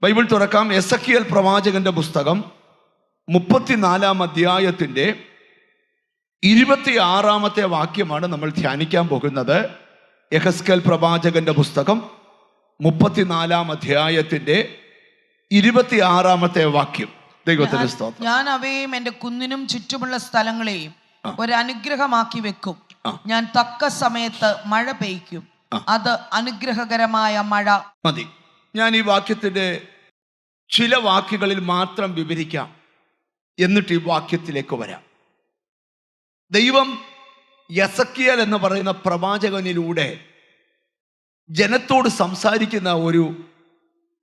Bible തുറക്കാം. Ezekiel പ്രവാചകന്റെ പുസ്തകം 34-ാം അധ്യായത്തിൻ്റെ 26-ാമത്തെ വാക്യമാണ് നമ്മൾ ധ്യാനിക്കാൻ പോകുന്നത്. യെഹെസ്കേൽ പ്രവാചകന്റെ പുസ്തകം 34-ാം അധ്യായത്തിൻ്റെ 26-ാമത്തെ വാക്യം. ദൈവത്തിന്റെ സ്തോത്രം. ഞാൻ അവയെയും എൻ്റെ കുന്നിനും ചുറ്റുമുള്ള സ്ഥലങ്ങളെയും ഒരു അനുഗ്രഹമാക്കി വെക്കും. ഞാൻ തക്ക സമയത്ത് മഴ പെയ്ക്കും. അത് അനുഗ്രഹകരമായ മഴ. മതി. ഞാൻ ഈ വാക്യത്തിന്റെ ചില വാക്യങ്ങളിൽ മാത്രം വിവരിക്കാം, എന്നിട്ട് ഈ വാക്യത്തിലേക്ക് വരാം. ദൈവം യെസെക്കിയേൽ എന്ന് പറയുന്ന പ്രവാചകനിലൂടെ ജനത്തോട് സംസാരിക്കുന്ന ഒരു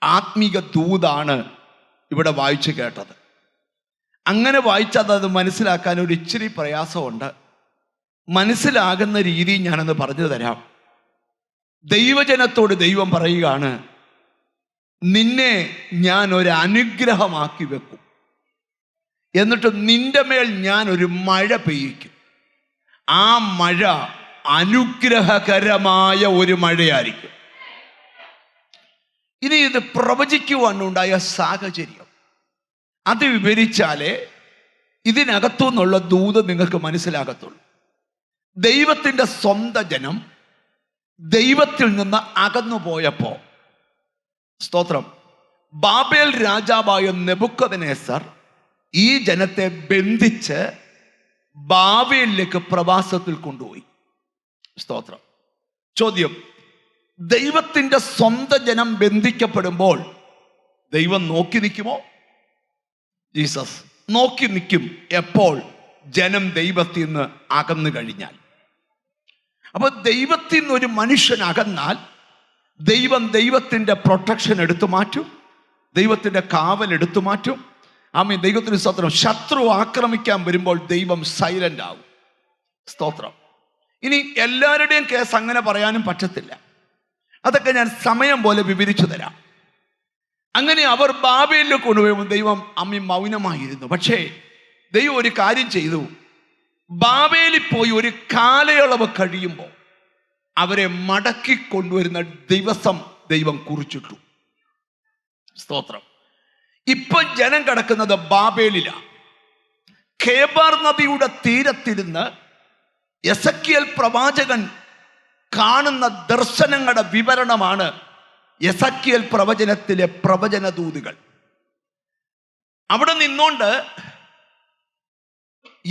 ആത്മീക ദൂതാണ് ഇവിടെ വായിച്ചു കേട്ടത്. അങ്ങനെ വായിച്ചാൽ അത് മനസ്സിലാക്കാൻ ഒരു ഇച്ചിരി പ്രയാസമുണ്ട്. മനസ്സിലാകുന്ന രീതി ഞാനൊന്ന് പറഞ്ഞു തരാം. ദൈവജനത്തോട് ദൈവം പറയുകയാണ്, നിന്നെ ഞാൻ ഒരു അനുഗ്രഹമാക്കി വെക്കും, എന്നിട്ട് നിന്റെ മേൽ ഞാൻ ഒരു മഴ പെയ്യിക്കും. ആ മഴ അനുഗ്രഹകരമായ ഒരു മഴയായിരിക്കും. ഇനി ഇത് പ്രവചിക്കുവാനുണ്ടായ സാഹചര്യം അത് വിവരിച്ചാലേ ഇതിനകത്തു നിന്നുള്ള ദൂത് നിങ്ങൾക്ക് മനസ്സിലാകത്തുള്ളൂ. ദൈവത്തിൻ്റെ സ്വന്തം ജനം ദൈവത്തിൽ നിന്ന് അകന്നു പോയപ്പോ, സ്തോത്രം, ബാബേൽ രാജാവായ നെബൂഖദ്നേസർ ഈ ജനത്തെ ബന്ധിച്ച് ബാബേലിലേക്ക് പ്രവാസത്തിൽ കൊണ്ടുപോയി. സ്തോത്രം. ചോദ്യം, ദൈവത്തിൻ്റെ സ്വന്തം ജനം ബന്ധിക്കപ്പെടുമ്പോൾ ദൈവം നോക്കി നിൽക്കുമോ? ജീസസ് നോക്കി നിൽക്കും. എപ്പോൾ? ജനം ദൈവത്തിൽ നിന്ന് അകന്നു കഴിഞ്ഞാൽ. അപ്പൊ ദൈവത്തിൽ നിന്ന് ഒരു മനുഷ്യൻ അകന്നാൽ ദൈവം ദൈവത്തിൻ്റെ പ്രൊട്ടക്ഷൻ എടുത്തു മാറ്റും, ദൈവത്തിൻ്റെ കാവൽ എടുത്തു മാറ്റും. ആമേൻ. ദൈവത്തിന് സ്തോത്രം. ശത്രു ആക്രമിക്കാൻ വരുമ്പോൾ ദൈവം സൈലന്റ് ആകും. സ്തോത്രം. ഇനി എല്ലാവരുടെയും കേസ് അങ്ങനെ പറയാനും പറ്റത്തില്ല. അതൊക്കെ ഞാൻ സമയം പോലെ വിവരിച്ചു തരാം. അങ്ങനെ അവർ ബാബേലിൽ കൊണ്ടുപോയി ദൈവം മൗനമായിരുന്നു. പക്ഷേ ദൈവം ഒരു കാര്യം ചെയ്തു. ബാബേലിൽ പോയി ഒരു കാലയളവ് കഴിയുമ്പോൾ അവരെ മടക്കി കൊണ്ടുവരുന്ന ദിവസം ദൈവം കുറിച്ചിട്ടു. സ്തോത്രം. ഇപ്പൊ ജനം കിടക്കുന്നത് ബാബേലിലാണ്. ഖേബാർ നദിയുടെ തീരത്തിരുന്ന് യെസെക്കിയേൽ പ്രവാചകൻ കാണുന്ന ദർശനങ്ങളുടെ വിവരണമാണ് യെസെക്കിയേൽ പ്രവചനത്തിലെ പ്രവചനദൂതുകൾ. അവിടെ നിന്നുകൊണ്ട്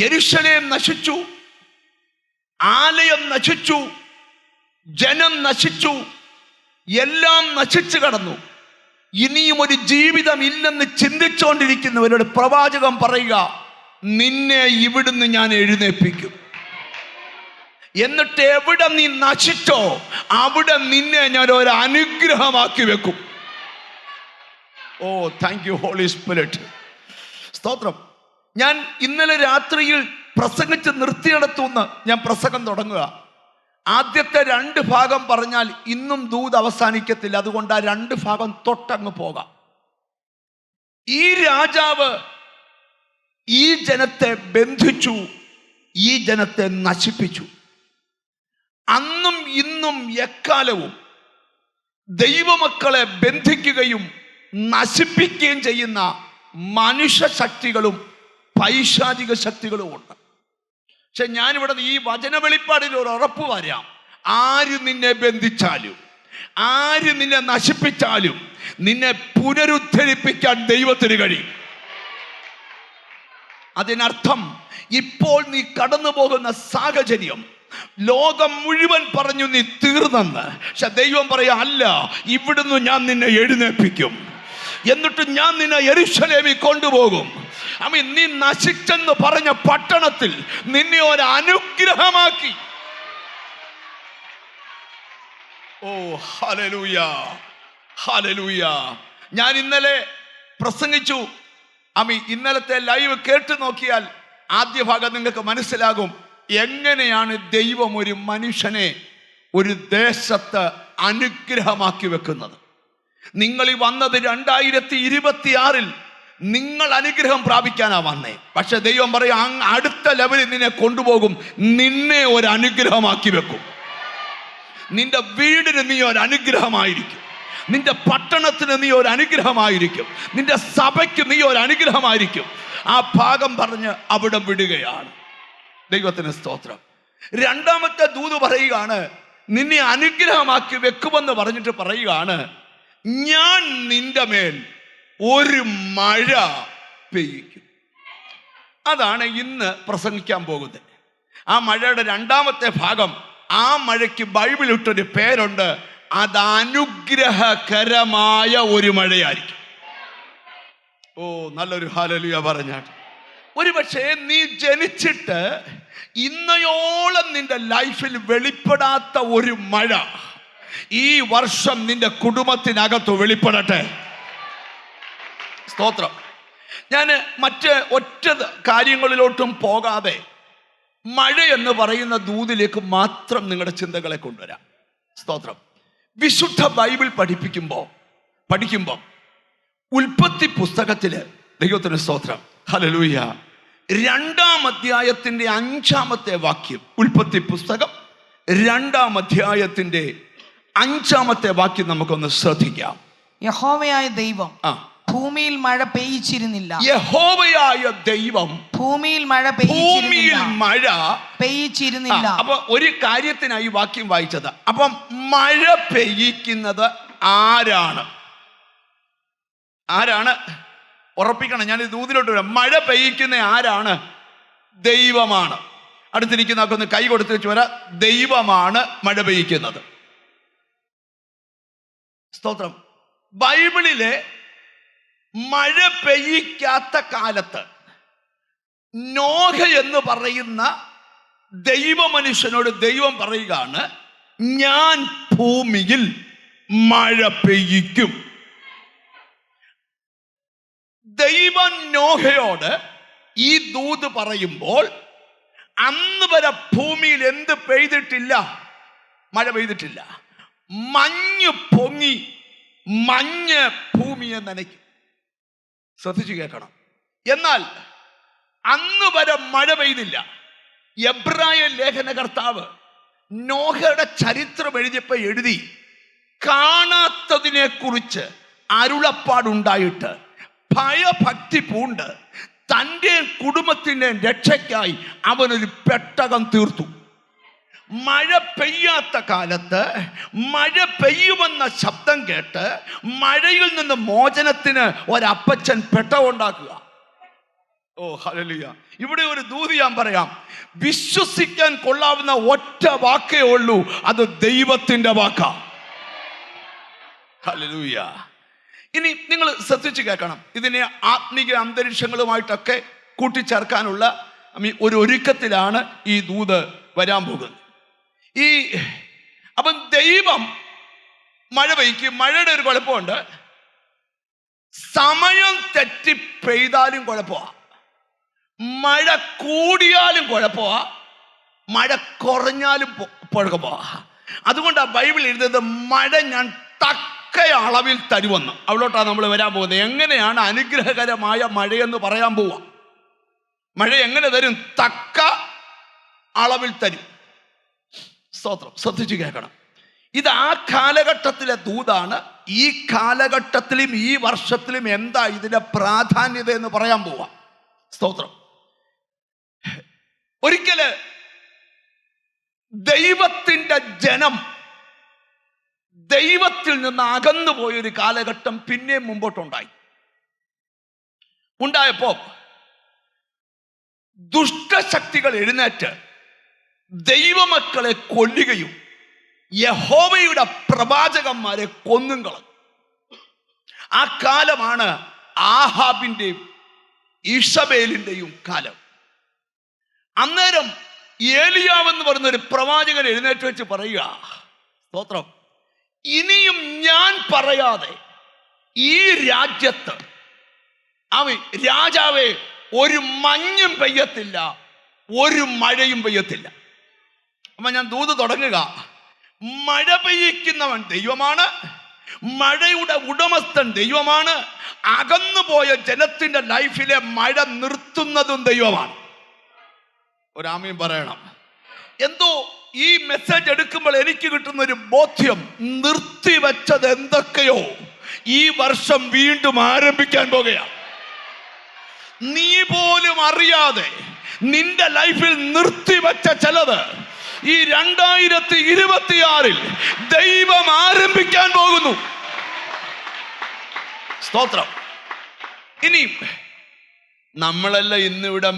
യെരൂശലേം നശിച്ചു, ആലയം നശിച്ചു, ജനം നശിച്ചു, എല്ലാം നശിച്ചു കടന്നു. ഇനിയും ഒരു ജീവിതം ഇല്ലെന്ന് ചിന്തിച്ചുകൊണ്ടിരിക്കുന്നവരോട് പ്രവാചകൻ പറയുക, നിന്നെ ഇവിടുന്ന് ഞാൻ എഴുന്നേൽപ്പിക്കും. എന്നിട്ട് എവിടെ നീ നശിച്ചോ അവിടെ നിന്നെ ഞാൻ ഒരു അനുഗ്രഹമാക്കി വെക്കും. ഓ, താങ്ക് യു ഹോളി സ്പിരിറ്റ്. സ്തോത്രം. ഞാൻ ഇന്നലെ രാത്രിയിൽ പ്രസംഗിച്ച് നിർത്തിയെടുത്തുനിന്ന് ഞാൻ പ്രസംഗം തുടങ്ങുക. ആദ്യത്തെ 2 ഭാഗം പറഞ്ഞാൽ ഇന്നും ദൂത് അവസാനിക്കത്തില്ല. അതുകൊണ്ട് ആ 2 ഭാഗം തൊട്ടങ്ങ് പോകാം. ഈ രാജാവ് ഈ ജനത്തെ ബന്ധിച്ചു, ഈ ജനത്തെ നശിപ്പിച്ചു. അന്നും ഇന്നും എക്കാലവും ദൈവമക്കളെ ബന്ധിക്കുകയും നശിപ്പിക്കുകയും ചെയ്യുന്ന മനുഷ്യ ശക്തികളും പൈശാചിക ശക്തികളും ഉണ്ട്. പക്ഷെ ഞാനിവിടെ ഈ വചന വെളിപ്പാടിൽ ഒരു ഉറപ്പ് വരാം. ആര് നിന്നെ ബന്ധിച്ചാലും, ആര് നിന്നെ നശിപ്പിച്ചാലും നിന്നെ പുനരുദ്ധരിപ്പിക്കാൻ ദൈവത്തിന് കഴിയും. അതിനർത്ഥം ഇപ്പോൾ നീ കടന്നു പോകുന്ന സാഹചര്യം ലോകം മുഴുവൻ പറഞ്ഞു നീ തീർന്നെന്ന്. പക്ഷെ ദൈവം പറയാ, അല്ല, ഇവിടുന്ന് ഞാൻ നിന്നെ എഴുന്നേൽപ്പിക്കും, എന്നിട്ട് ഞാൻ നിന്നെ യെരൂശലേമിൽ കൊണ്ടുപോകും. നീ നശിച്ചെന്ന് പറഞ്ഞ പട്ടണത്തിൽ നിന്നെ ഒരു അനുഗ്രഹമാക്കി. ഓ, ഹല്ലേലൂയ, ഹല്ലേലൂയ. ഞാൻ ഇന്നലെ പ്രസംഗിച്ചു. ഇന്നലത്തെ ലൈവ് കേട്ട് നോക്കിയാൽ ആദ്യ ഭാഗം നിങ്ങൾക്ക് മനസ്സിലാകും എങ്ങനെയാണ് ദൈവം ഒരു മനുഷ്യനെ ഒരു ദേശത്ത് അനുഗ്രഹമാക്കി വെക്കുന്നത്. നിങ്ങൾ ഈ വന്നത് 2026-ൽ നിങ്ങൾ അനുഗ്രഹം പ്രാപിക്കാനാ വന്നേ. പക്ഷെ ദൈവം പറയും, അടുത്ത ലെവലിൽ നിന്നെ കൊണ്ടുപോകും, നിന്നെ ഒരു അനുഗ്രഹമാക്കി വെക്കും. നിന്റെ വീടിന് നീ ഒരു അനുഗ്രഹമായിരിക്കും, നിന്റെ പട്ടണത്തിന് നീ ഒരു അനുഗ്രഹമായിരിക്കും, നിന്റെ സഭയ്ക്ക് നീ ഒരു അനുഗ്രഹമായിരിക്കും. ആ ഭാഗം പറഞ്ഞ് അവിടെ വിടുകയാണ്. ദൈവത്തിന് സ്തോത്രം. രണ്ടാമത്തെ ദൂത് പറയുകയാണ്, നിന്നെ അനുഗ്രഹമാക്കി വെക്കുമെന്ന് പറഞ്ഞിട്ട് പറയുകയാണ്, ഞാൻ നിന്റെ മേൽ ഒരു മഴ പെയ്യിക്കും. അതാണ് ഇന്ന് പ്രസംഗിക്കാൻ പോകുന്നത്. ആ മഴയുടെ രണ്ടാമത്തെ ഭാഗം, ആ മഴയ്ക്ക് ബൈബിളിട്ടൊരു പേരുണ്ട്, അത് അനുഗ്രഹകരമായ ഒരു മഴയായിരിക്കും. ഓ, നല്ലൊരു ഹല്ലേലൂയ പറഞ്ഞാട്ട്. ഒരുപക്ഷെ നീ ജനിച്ചിട്ട് ഇന്നയോളം നിന്റെ ലൈഫിൽ വെളിപ്പെടാത്ത ഒരു മഴ ഈ വർഷം നിന്റെ കുടുംബത്തിനകത്ത് വെളിപ്പെടട്ടെ. സ്തോത്രം. ഞാൻ മറ്റ് ഒറ്റ കാര്യങ്ങളിലോട്ടും പോകാതെ മഴ എന്ന് പറയുന്ന ദൂതിലേക്ക് മാത്രം നിങ്ങളുടെ ചിന്തകളെ കൊണ്ടുവരാം. സ്തോത്രം. വിശുദ്ധ ബൈബിൾ പഠിക്കുമ്പോൾ ഉൽപ്പത്തി പുസ്തകത്തില്, ദൈവത്തിന് സ്തോത്രം, ഹല്ലേലൂയ, 2-ാം അധ്യായത്തിന്റെ 5-ാമത്തെ വാക്യം. ഉൽപ്പത്തി പുസ്തകം 2-ാം അധ്യായത്തിന്റെ 5-ാമത്തെ വാക്യം നമുക്കൊന്ന് ശ്രദ്ധിക്കാം. യഹോവയായ ദൈവം ഭൂമിയിൽ മഴ പെയ്യിച്ചിരുന്നില്ല. യഹോവയായ ദൈവം ഭൂമിയിൽ മഴ പെയ്യിച്ചിരുന്നില്ല. അപ്പൊ ഒരു കാര്യത്തിനായി വാക്യം വായിച്ചത്. അപ്പം മഴ പെയ്യിക്കുന്നത് ആരാണ്? ഉറപ്പിക്കണം. ഞാൻ ദൂതിലോട്ട് വരാം. മഴ പെയ്യിക്കുന്ന ആരാണ്? ദൈവമാണ്. അടുത്തിരിക്കുന്നവർക്ക് ഒന്ന് കൈ കൊടുത്ത് വെച്ച് വരാം. ദൈവമാണ് മഴ പെയ്യിക്കുന്നത്. സ്തോത്രം. ബൈബിളിലെ മഴ പെയ്യിക്കാത്ത കാലത്ത് നോഹ എന്ന് പറയുന്ന ദൈവമനുഷ്യനോട് ദൈവം പറയുകയാണ്, ഞാൻ ഭൂമിയിൽ മഴ പെയ്യിക്കും. ദൈവം നോഹയോട് ഈ ദൂത് പറയുമ്പോൾ അന്ന് വരെ ഭൂമിയിൽ എന്ത് പെയ്തിട്ടില്ല? മഴ പെയ്തിട്ടില്ല. മഞ്ഞ് പൊങ്ങി, മഞ്ഞ് ഭൂമിയെ നനയ്ക്കും. ശ്രദ്ധിച്ചു കേൾക്കണം. എന്നാൽ അന്ന് വരെ മഴ പെയ്തില്ല. എബ്രായ ലേഖനകർത്താവ് നോഹയുടെ ചരിത്രം എഴുതിയപ്പോൾ എഴുതി, കാണാത്തതിനെ കുറിച്ച് അരുളപ്പാടുണ്ടായിട്ട് ഭയഭക്തി പൂണ്ട് തൻ്റെ കുടുംബത്തിൻ്റെ രക്ഷയ്ക്കായി അവനൊരു പെട്ടകം തീർത്തു. മഴ പെയ്യാത്ത കാലത്ത് മഴ പെയ്യുമെന്ന ശബ്ദം കേട്ട് മഴയിൽ നിന്ന് മോചനത്തിന് ഒരപ്പച്ചൻ പെട്ടകം ഉണ്ടാക്കുക. ഓ, ഹല്ലേലൂയ. ഇവിടെ ഒരു ദൂത് ഞാൻ പറയാം. വിശ്വസിക്കാൻ കൊള്ളാവുന്ന ഒറ്റ വാക്കേ ഉള്ളൂ, അത് ദൈവത്തിന്റെ വാക്കാ. ഹല്ലേലൂയ. ഇനി നിങ്ങൾ ശ്രദ്ധിച്ചു കേൾക്കണം. ഇതിനെ ആത്മീയ അന്തരീക്ഷങ്ങളുമായിട്ടൊക്കെ കൂട്ടിച്ചേർക്കാനുള്ള ഒരു ഒരുക്കത്തിലാണ് ഈ ദൂത് വരാൻ പോകുന്നത്. അപ്പം ദൈവം മഴ പെയ്ക്കും. മഴയുടെ ഒരു കുഴപ്പമുണ്ട്, സമയം തെറ്റി പെയ്താലും കുഴപ്പമാണ്, മഴ കൂടിയാലും കുഴപ്പമാണ്, മഴ കുറഞ്ഞാലും കുഴപ്പമാണ്. അതുകൊണ്ടാണ് ബൈബിൾ എഴുതുന്നത്, മഴ ഞാൻ തക്ക അളവിൽ തരുമെന്ന്. അവിടോട്ടാണ് നമ്മൾ വരാൻ പോകുന്നത്. എങ്ങനെയാണ് അനുഗ്രഹകരമായ മഴയെന്ന് പറയാൻ പോവുക. മഴ എങ്ങനെ തരും? തക്ക അളവിൽ തരും. സ്തോത്രം. ശ്രദ്ധിച്ചു കേൾക്കണം. ഇത് ആ കാലഘട്ടത്തിലെ ദൂതാണ്. ഈ കാലഘട്ടത്തിലും ഈ വർഷത്തിലും എന്താ ഇതിന്റെ പ്രാധാന്യത എന്ന് പറയാൻ പോവാ. സ്തോത്രം. ഒരിക്കല് ദൈവത്തിന്റെ ജനം ദൈവത്തിൽ നിന്ന് അകന്നു പോയൊരു കാലഘട്ടം പിന്നെയും ഉണ്ടായപ്പോ ദുഷ്ടശക്തികൾ എഴുന്നേറ്റ് ദൈവമക്കളെ കൊല്ലുകയും യഹോവയുടെ പ്രവാചകന്മാരെ കൊന്നും കളഞ്ഞു. ആ കാലമാണ് ആഹാബിന്റെയും ഇഷബേലിന്റെയും കാലം. അന്നേരം ഏലിയാവെന്ന് പറയുന്ന ഒരു പ്രവാചകൻ എഴുന്നേറ്റ് വെച്ച് പറയുക, സ്തോത്രം, ഇനിയും ഞാൻ പറയാതെ ഈ രാജ്യത്ത് രാജാവേ ഒരു മഞ്ഞും പെയ്യത്തില്ല, ഒരു മഴയും പെയ്യത്തില്ല. അപ്പൊ ഞാൻ ദൂത് തുടങ്ങുക. മഴ പെയ്യിക്കുന്നവൻ ദൈവമാണ്, മഴയുടെ ഉടമസ്ഥൻ ദൈവമാണ്, അകന്നുപോയ ജനത്തിന്റെ ലൈഫിലെ മഴ നിർത്തുന്നതും ദൈവമാണ്. ഒരാമയും പറയണം. എന്തോ ഈ മെസ്സേജ് എടുക്കുമ്പോൾ എനിക്ക് കിട്ടുന്ന ഒരു ബോധ്യം, നിർത്തിവെച്ചത് എന്തൊക്കെയോ ഈ വർഷം വീണ്ടും ആരംഭിക്കാൻ പോകുകയാണ്. നീ പോലും അറിയാതെ നിന്റെ ലൈഫിൽ നിർത്തിവെച്ച ചിലത് ഈ 2026 ദൈവം ആരംഭിക്കാൻ പോകുന്നു. സ്തോത്രം. ഇനി നമ്മളെല്ലാം ഇന്നിവിടെ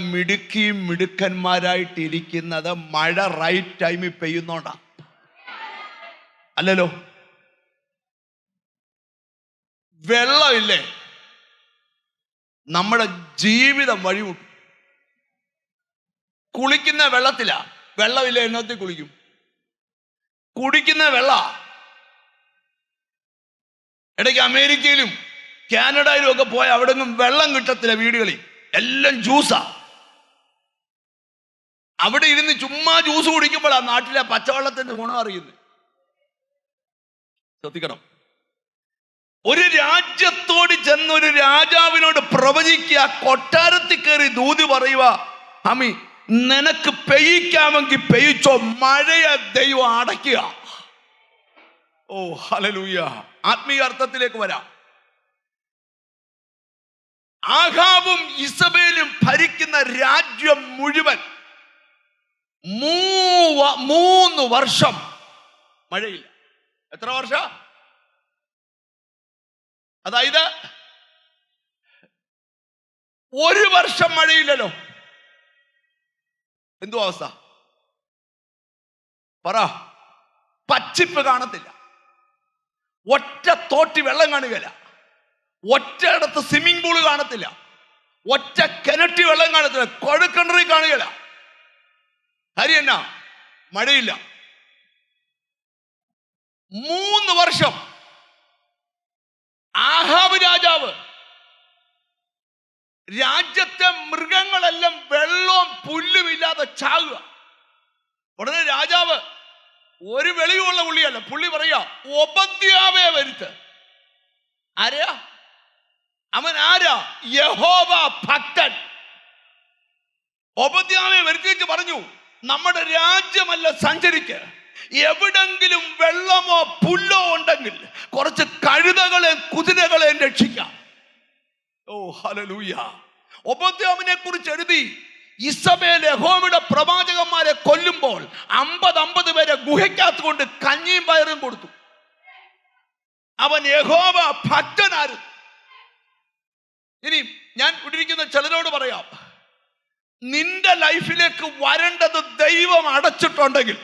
മിടുക്കന്മാരായിട്ടിരിക്കുന്നത് മഴ റൈറ്റ് ടൈമിൽ പെയ്യുന്നോണ്ടാ, അല്ലല്ലോ? വെള്ളമില്ലേ, നമ്മുടെ ജീവിതം വഴിമുട്ടും. കുളിക്കുന്ന വെള്ളത്തിലാ, വെള്ളമില്ല എന്നത്തിൽ കുളിക്കും. കുടിക്കുന്ന വെള്ള, ഇടയ്ക്ക് അമേരിക്കയിലും കാനഡയിലും ഒക്കെ പോയ അവിടെ ഒന്നും വെള്ളം കിട്ടത്തില്ല. വീടുകളിൽ എല്ലാം ജ്യൂസാ. അവിടെ ഇരുന്ന് ചുമ്മാ ജ്യൂസ് കുടിക്കുമ്പോൾ ആ നാട്ടിലെ പച്ചവെള്ളത്തിന്റെ ഗുണം അറിയുന്നത്. ശ്രദ്ധിക്കണം. ഒരു രാജ്യത്തോട് ചെന്ന് ഒരു രാജാവിനോട് പ്രവചിക്കുക, കൊട്ടാരത്തിൽ കയറി ദൂത് പറയുക, അമ്മി നിനക്ക് പെയ്യിക്കാമെങ്കിൽ പെയ്യിച്ചോ, മഴയെ ദൈവം അടയ്ക്കുക. ഓ ഹല്ലേലൂയ. ആത്മീയ അർത്ഥത്തിലേക്ക് വരാം. ആഹാബും ഇസബേലും ഭരിക്കുന്ന രാജ്യം മുഴുവൻ 3 വർഷം മഴയില്ല. എത്ര വർഷം? അതായത് 1 വർഷം മഴയില്ലല്ലോ. എന്തോ അവസ്ഥ പറ. പച്ചിപ്പ് കാണത്തില്ല, ഒറ്റ തോട്ടി വെള്ളം കാണുകയില്ല, ഒറ്റയിടത്ത് സ്വിമ്മിംഗ് പൂള് കാണത്തില്ല, ഒറ്റ കിണറ്റി വെള്ളം കാണത്തില്ല, കുഴൽക്കിണറി കാണുകയില്ല. കാര്യം എന്നാ? മഴയില്ല. 3 വർഷം ആഹാബ് രാജാവ് രാജ്യത്തെ മൃഗങ്ങളെല്ലാം വെള്ളവും പുല്ലും ഇല്ലാതെ ചാകുക. ഉടനെ രാജാവ് ഒരു വെളിവുള്ള പുള്ളിയല്ല, പുള്ളി പറയാ ഒബദ്യാവെ വരുത്ത്. ആരാ അവൻ? ആരാ? യഹോവ ഭക്തൻ. ഒബദ്യാവെ വരുത്തിച്ച് പറഞ്ഞു, നമ്മുടെ രാജ്യമല്ല സഞ്ചരിക്ക്, എവിടെങ്കിലും വെള്ളമോ പുല്ലോ ഉണ്ടെങ്കിൽ കുറച്ച് കഴുതകളെ കുതിരകളെ രക്ഷിക്കാം. ഓ ഹല്ലേലൂയ. ഒബദ്യാവിനെ കുറിച്ച് എഴുതി, ഇസബേൽ യഹോവയുടെ പ്രവാചകന്മാരെ കൊല്ലുമ്പോൾ 50 പേരെ ഗുഹയ്ക്കകത്ത് കൊണ്ട് കഞ്ഞിയും പയറും കൊടുത്തു. അവൻ യഹോവ ഭക്തനായിരുന്നു. ഇനി ഞാൻ ഇരിക്കുന്ന ചിലരോട് പറയാം, നിന്റെ ലൈഫിലേക്ക് വരേണ്ടത് ദൈവം അടച്ചിട്ടുണ്ടെങ്കിൽ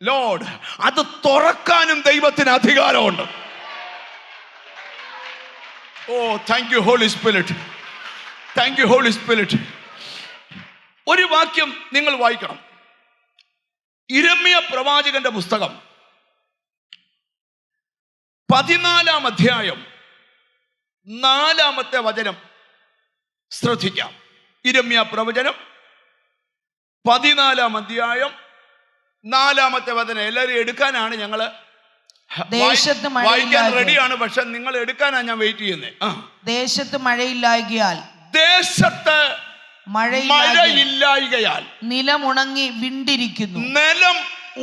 ലോർഡ് അത് തുറക്കാനും ദൈവത്തിന് അധികാരമുണ്ട്. Oh thank you holy spirit, thank you holy spirit. ഒരു വാക്യം നിങ്ങൾ വായിക്കണം. യിരെമ്യാ പ്രവാചകന്റെ പുസ്തകം 14-ാം അധ്യായം 4-ാമത്തെ വചനം ശ്രദ്ധിക്കാം. യിരെമ്യാ പ്രവചനം 14-ാം അധ്യായം 4-ാമത്തെ വചനം. എല്ലാവരും എടുക്കാനാണ് ഞങ്ങള് വായിക്കാൻ റെഡിയാണ്, പക്ഷെ നിങ്ങൾ എടുക്കാനാണ് ഞാൻ വെയിറ്റ് ചെയ്യുന്നത്. ദേശത്ത് മഴയില്ലായകയാൽ, ദേശത്ത് മഴയില്ലായകയാൽ നിലം ഉണങ്ങി വിണ്ടിരിക്കുന്നു, നിലം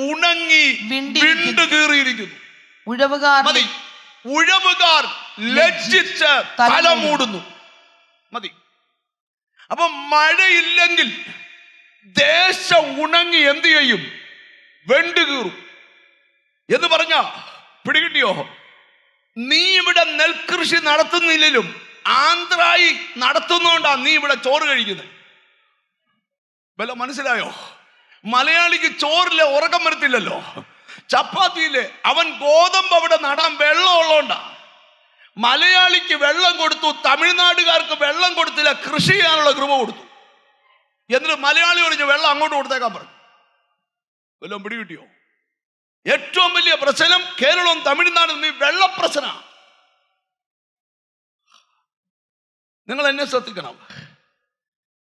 ഉണങ്ങി വിണ്ടു കീറിയിരിക്കുന്നു. ഉഴവുകാർ ലജ്ജിച്ച് തല മൂടുന്നു. മതി. അപ്പൊ മഴയില്ലെങ്കിൽ ദേശം ഉണങ്ങി എന്ത് ചെയ്യും? വെണ്ടു കീറും എന്ന് പറഞ്ഞ പിടികിട്ടിയോ? നീ ഇവിടെ നെൽകൃഷി നടത്തുന്നില്ലും ആന്ധ്രായി നടത്തുന്നോണ്ടാ നീ ഇവിടെ ചോറ് കഴിക്കുന്നത്. വല്ല മനസ്സിലായോ? മലയാളിക്ക് ചോറില്ല, ഉറക്കം വരത്തില്ലല്ലോ. ചപ്പാത്തിയില്ലേ, അവൻ ഗോതമ്പ് അവിടെ നടാൻ വെള്ളം ഉള്ളോണ്ടാ. മലയാളിക്ക് വെള്ളം കൊടുത്തു, തമിഴ്നാടുകാർക്ക് വെള്ളം കൊടുത്തില്ല, കൃഷി ചെയ്യാനുള്ള കൃപ കൊടുത്തു. എന്നിട്ട് മലയാളി ഒഴിഞ്ഞ് വെള്ളം അങ്ങോട്ട് കൊടുത്തേക്കാൻ പറഞ്ഞു. വല്ലതും പിടികിട്ടിയോ? ഏറ്റവും വലിയ പ്രശ്നം കേരളവും തമിഴ്നാടും ഈ വെള്ളപ്രശ്ന. നിങ്ങൾ എന്നെ ശ്രദ്ധിക്കണം.